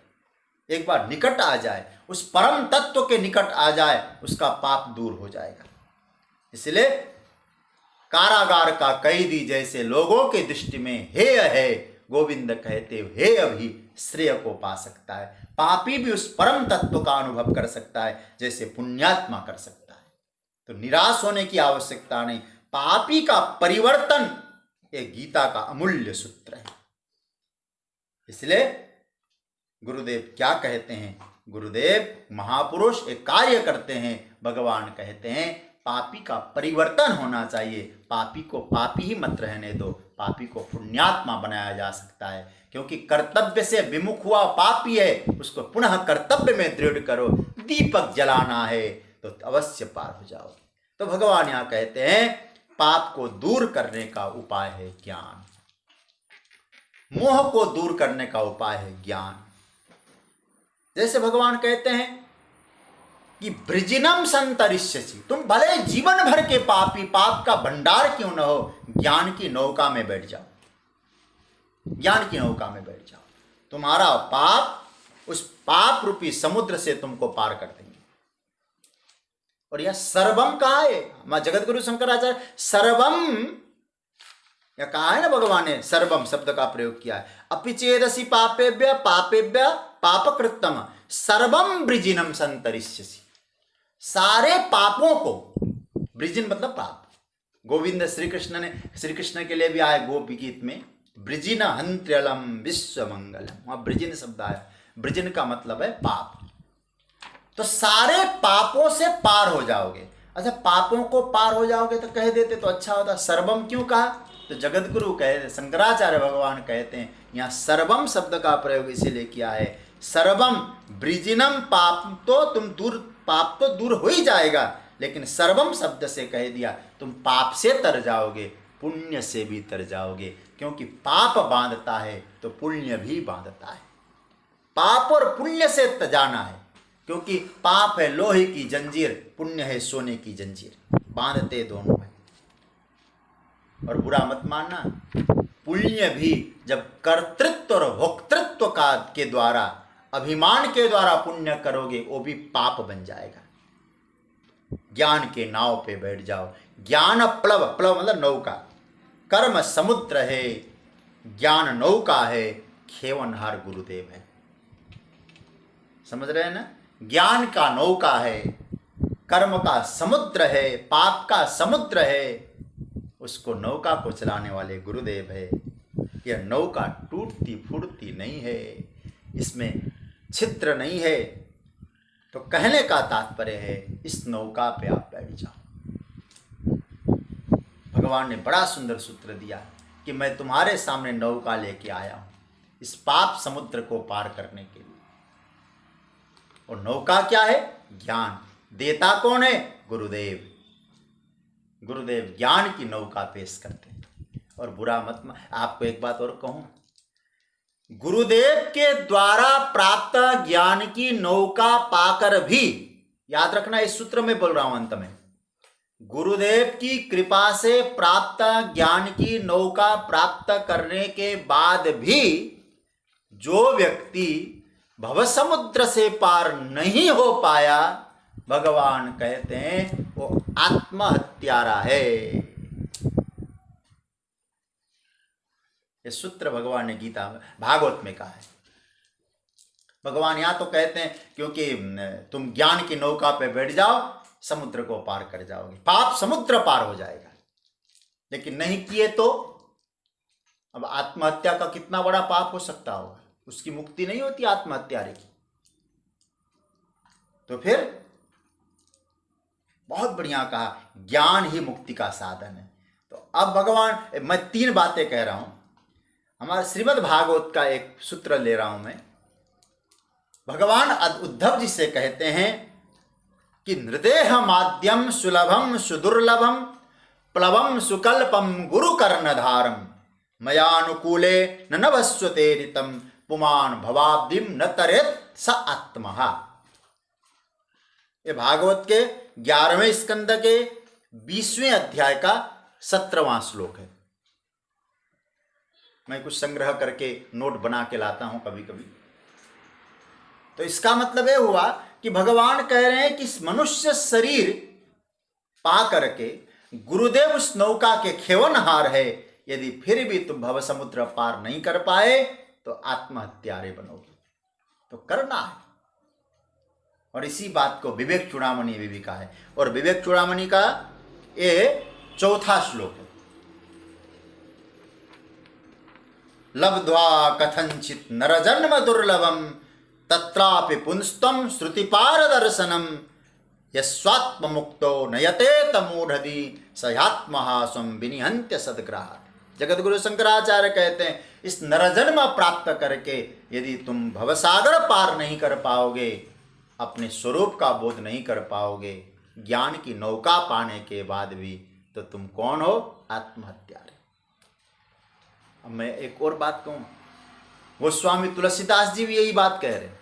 एक बार निकट आ जाए, उस परम तत्व के निकट आ जाए, उसका पाप दूर हो जाएगा। इसलिए कारागार का कैदी जैसे लोगों के दृष्टि में हेय है, गोविंद कहते हे अभी श्रेय को पा सकता है। पापी भी उस परम तत्व का अनुभव कर सकता है जैसे पुण्यात्मा कर सकता है। तो निराश होने की आवश्यकता नहीं। पापी का परिवर्तन ये गीता का अमूल्य सूत्र है। इसलिए गुरुदेव क्या कहते हैं? गुरुदेव महापुरुष एक कार्य करते हैं, भगवान कहते हैं पापी का परिवर्तन होना चाहिए। पापी को पापी ही मत रहने दो, पापी को पुण्यात्मा बनाया जा सकता है, क्योंकि कर्तव्य से विमुख हुआ पापी है, उसको पुनः कर्तव्य में दृढ़ करो। दीपक जलाना है तो अवश्य पार हो जाओगे। तो भगवान यहाँ कहते हैं पाप को दूर करने का उपाय है ज्ञान, मोह को दूर करने का उपाय है ज्ञान। जैसे भगवान कहते हैं कि ब्रिजिनम संतरिष्यसि, तुम भले जीवन भर के पापी, पाप का भंडार क्यों न हो, ज्ञान की नौका में बैठ जाओ, ज्ञान की नौका में बैठ जाओ। तुम्हारा पाप उस पाप रूपी समुद्र से तुमको पार कर देंगे। और यह सर्वम कहा है, हमारे जगत गुरु शंकराचार्य सर्वम या कहा है ना, भगवान ने सर्वम शब्द का प्रयोग किया है। अपिचेदसि पापेभ्य पापेभ्य पापकृतम सर्वम ब्रिजिनम संतरिष्यसि, सारे पापों को, ब्रिजिन मतलब पाप, गोविंद श्री कृष्ण के लिए भी आए गोपी गीत में ब्रिजिन हंत्र्यलम विश्व मंगलम, वहां ब्रिजिन शब्द आया। ब्रिजिन का मतलब है पाप। तो सारे पापों से पार हो जाओगे। अच्छा, पापों को पार हो जाओगे तो कह देते तो अच्छा होता, सर्वम क्यों कहा? तो जगत गुरु कहते, शंकराचार्य भगवान कहते हैं यहाँ सर्वम शब्द का प्रयोग इसीलिए किया है। सर्वम ब्रिजिनम, पाप तो तुम दूर, पाप तो दूर हो ही जाएगा, लेकिन सर्वम शब्द से कह दिया तुम पाप से तर जाओगे, पुण्य से भी तर जाओगे, क्योंकि पाप बांधता है तो पुण्य भी बांधता है। पाप और पुण्य से जाना है, क्योंकि पाप है लोहे की जंजीर, पुण्य है सोने की जंजीर, बांधते दोनों है। और बुरा मत मानना, पुण्य भी जब कर्तृत्व और भोक्तृत्व का के द्वारा, अभिमान के द्वारा पुण्य करोगे, वो भी पाप बन जाएगा। ज्ञान के नाव पे बैठ जाओ। ज्ञान प्लव, प्लव मतलब नौका, कर्म समुद्र है, ज्ञान नौका है, खेवनहार गुरुदेव है। समझ रहे हैं ना? ज्ञान का नौका है, कर्म का समुद्र है, पाप का समुद्र है, उसको नौका को चलाने वाले गुरुदेव है। यह नौका टूटती फूटती नहीं है, इसमें छिद्र नहीं है। तो कहने का तात्पर्य है इस नौका पे आप बैठ जाओ। भगवान ने बड़ा सुंदर सूत्र दिया कि मैं तुम्हारे सामने नौका लेके आया हूं इस पाप समुद्र को पार करने के लिए। और नौका क्या है? ज्ञान। देता कौन है? गुरुदेव। गुरुदेव ज्ञान की नौका पेश करते हैं। और बुरा मत, आपको एक बात और कहूं, गुरुदेव के द्वारा प्राप्त ज्ञान की नौका पाकर भी, याद रखना इस सूत्र में बोल रहा हूं अंत में, गुरुदेव की कृपा से प्राप्त ज्ञान की नौका प्राप्त करने के बाद भी जो व्यक्ति भवसमुद्र से पार नहीं हो पाया, भगवान कहते हैं वो आत्महत्यारा है। ये सूत्र भगवान ने गीता भागवत में कहा है। भगवान यहां तो कहते हैं क्योंकि तुम ज्ञान की नौका पे बैठ जाओ, समुद्र को पार कर जाओगे, पाप समुद्र पार हो जाएगा। लेकिन नहीं किए तो अब आत्महत्या का कितना बड़ा पाप हो सकता होगा, उसकी मुक्ति नहीं होती आत्महत्यारे की। तो फिर बहुत बढ़िया कहा, ज्ञान ही मुक्ति का साधन है। तो अब भगवान, मैं 3 बातें कह रहा हूं, हमारे श्रीमद् भागवत का एक सूत्र ले रहा हूं मैं। भगवान उद्धव जी से कहते हैं कि नृदेह माध्यम सुलभम सुदुर्लभम प्लवम सुकल्पम गुरु कर्णधारम मयानुकूले न नभस्वते ऋतम पुमान भवाब्दिम न तरेत स आत्महा। ये भागवत के 11वें स्कंद के 20वें अध्याय का 17वां श्लोक है। मैं कुछ संग्रह करके नोट बना के लाता हूं कभी कभी। तो इसका मतलब यह हुआ कि भगवान कह रहे हैं कि मनुष्य शरीर पा करके गुरुदेव उस नौका के खेवनहार है, यदि फिर भी तुम भव समुद्र पार नहीं कर पाए तो आत्महत्यारे बनोगे। तो करना है। और इसी बात को विवेक चूड़ामणि ने भी कहा है, और विवेक चूड़ामणि का ये 4था श्लोक है। लब्ध्वा कथंचित नरजन्म दुर्लभम तत्रापि पुंस्तम श्रुतिपार दर्शनम यस्वात्म मुक्तो नयते तमूढ़धि सयात्महा स्वम विनिहंत्य सदग्रह। जगत गुरु शंकराचार्य कहते हैं, इस नरजन्म प्राप्त करके यदि तुम भवसागर पार नहीं कर पाओगे, अपने स्वरूप का बोध नहीं कर पाओगे, ज्ञान की नौका पाने के बाद भी, तो तुम कौन हो? आत्महत्यारे। अब मैं एक और बात कहूं, गोस्वामी तुलसीदास जी भी यही बात कह रहे।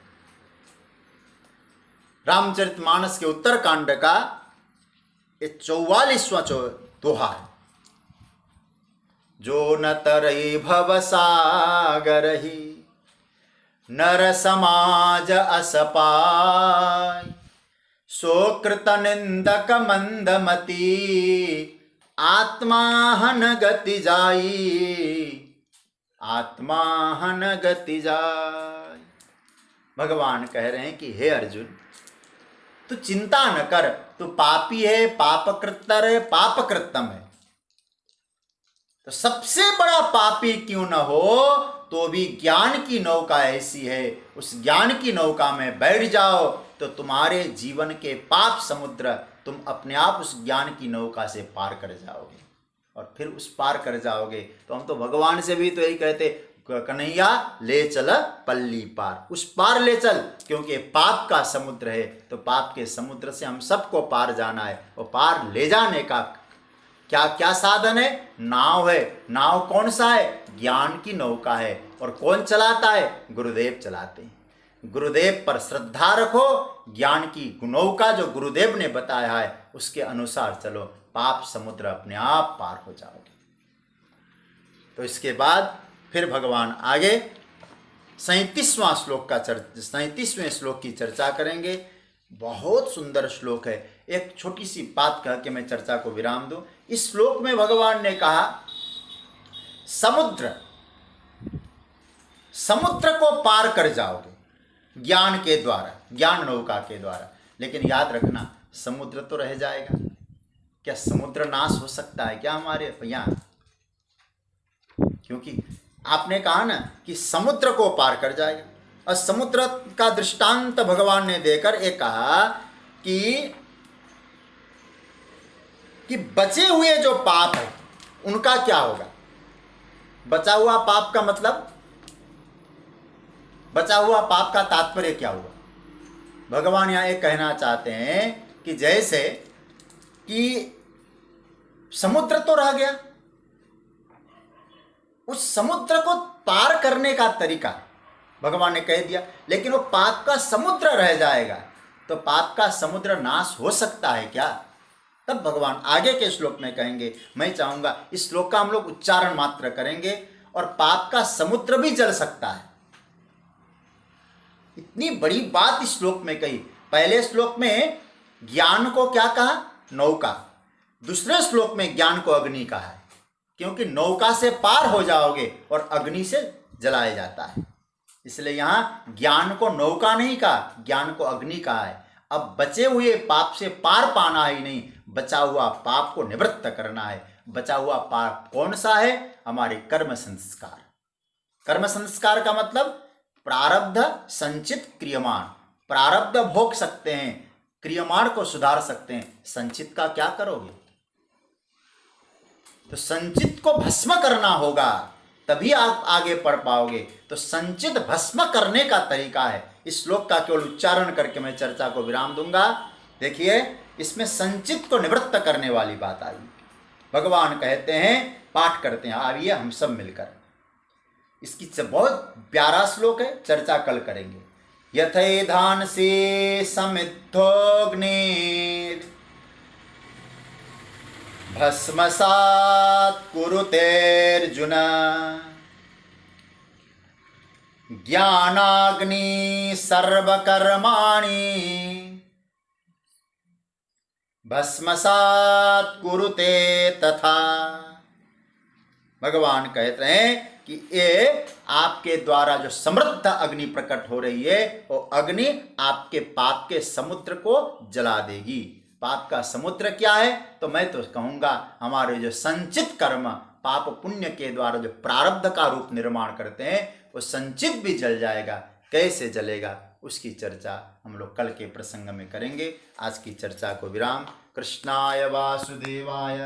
रामचरितमानस के उत्तरकांड का 44वां दोहा है। जो न तरई भव सागर ही नर समाज असपाय, सो कृत निंदक मंदमती आत्माहन गति जाई, आत्माहन गति जाय। भगवान कह रहे हैं कि हे अर्जुन, तू चिंता न कर, तू पापी है, पापकृत्तर है, पापकृतम है। तो सबसे बड़ा पापी क्यों न हो, तो भी ज्ञान की नौका ऐसी है, उस ज्ञान की नौका में बैठ जाओ तो तुम्हारे जीवन के पाप समुद्र तुम अपने आप उस ज्ञान की नौका से पार कर जाओगे। और फिर उस पार कर जाओगे तो हम तो भगवान से भी तो यही कहते, कन्हैया ले चल पल्ली पार, उस पार ले चल, क्योंकि पाप का समुद्र है। तो पाप के समुद्र से हम सबको पार जाना है, और पार ले जाने का क्या क्या साधन है? नाव है। नाव कौन सा है? ज्ञान की नौका है। और कौन चलाता है? गुरुदेव चलाते हैं। गुरुदेव पर श्रद्धा रखो, ज्ञान की नौका जो गुरुदेव ने बताया है उसके अनुसार चलो, पाप समुद्र अपने आप पार हो जाओगे। तो इसके बाद फिर भगवान आगे 37वां श्लोक का 37वें श्लोक की चर्चा करेंगे। बहुत सुंदर श्लोक है। एक छोटी सी बात कह के मैं चर्चा को विराम दूं। इस श्लोक में भगवान ने कहा, समुद्र को पार कर जाओगे ज्ञान के द्वारा, ज्ञान नौका के द्वारा। लेकिन याद रखना, समुद्र तो रह जाएगा। क्या समुद्र नाश हो सकता है क्या हमारे यहाँ? क्योंकि आपने कहा ना कि समुद्र को पार कर जाएगा, और समुद्र का दृष्टांत भगवान ने देकर एक कहा कि बचे हुए जो पाप है उनका क्या होगा। बचा हुआ पाप का मतलब, बचा हुआ पाप का तात्पर्य क्या हुआ? भगवान यहाँ एक कहना चाहते हैं कि जैसे कि समुद्र तो रह गया, उस समुद्र को पार करने का तरीका भगवान ने कह दिया, लेकिन वो पाप का समुद्र रह जाएगा। तो पाप का समुद्र नाश हो सकता है क्या? तब भगवान आगे के श्लोक में कहेंगे। मैं चाहूंगा इस श्लोक का हम लोग उच्चारण मात्र करेंगे, और पाप का समुद्र भी जल सकता है। इतनी बड़ी बात इस श्लोक में कही। पहले श्लोक में ज्ञान को क्या कहा? नौका। दूसरे श्लोक में ज्ञान को अग्नि कहा है, क्योंकि नौका से पार हो जाओगे और अग्नि से जलाया जाता है। इसलिए यहां ज्ञान को नौका नहीं कहा, ज्ञान को अग्नि कहा है। अब बचे हुए पाप से पार पाना ही नहीं, बचा हुआ पाप को निवृत्त करना है। बचा हुआ पाप कौन सा है? हमारे कर्म संस्कार। कर्म संस्कार का मतलब प्रारब्ध संचित क्रियमाण। प्रारब्ध भोग सकते हैं, क्रियमाण को सुधार सकते हैं, संचित का क्या करोगे? तो संचित को भस्म करना होगा, तभी आप आगे पढ़ पाओगे। तो संचित भस्म करने का तरीका है। इस श्लोक का केवल उच्चारण करके मैं चर्चा को विराम दूंगा। देखिए, इसमें संचित को निवृत्त करने वाली बात आई। भगवान कहते हैं, पाठ करते हैं, आइए हम सब मिलकर। इसकी बहुत प्यारा श्लोक है, चर्चा कल करेंगे। यथैधान से समिद्धोग्नि भस्मसात् कुरुतेर्जुन ज्ञानाग्नि सर्वकर्माणि भस्मसात् कुरुते तथा। भगवान कहते हैं कि ये आपके द्वारा जो समृद्ध अग्नि प्रकट हो रही है, वो अग्नि आपके पाप के समुद्र को जला देगी। पाप का समुद्र क्या है? तो मैं तो कहूँगा हमारे जो संचित कर्म, पाप पुण्य के द्वारा जो प्रारब्ध का रूप निर्माण करते हैं, वो संचित भी जल जाएगा। कैसे जलेगा उसकी चर्चा हम लोग कल के प्रसंग में करेंगे। आज की चर्चा को विराम। कृष्णाय वासुदेवाय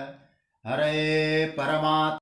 हरे परमात्मा।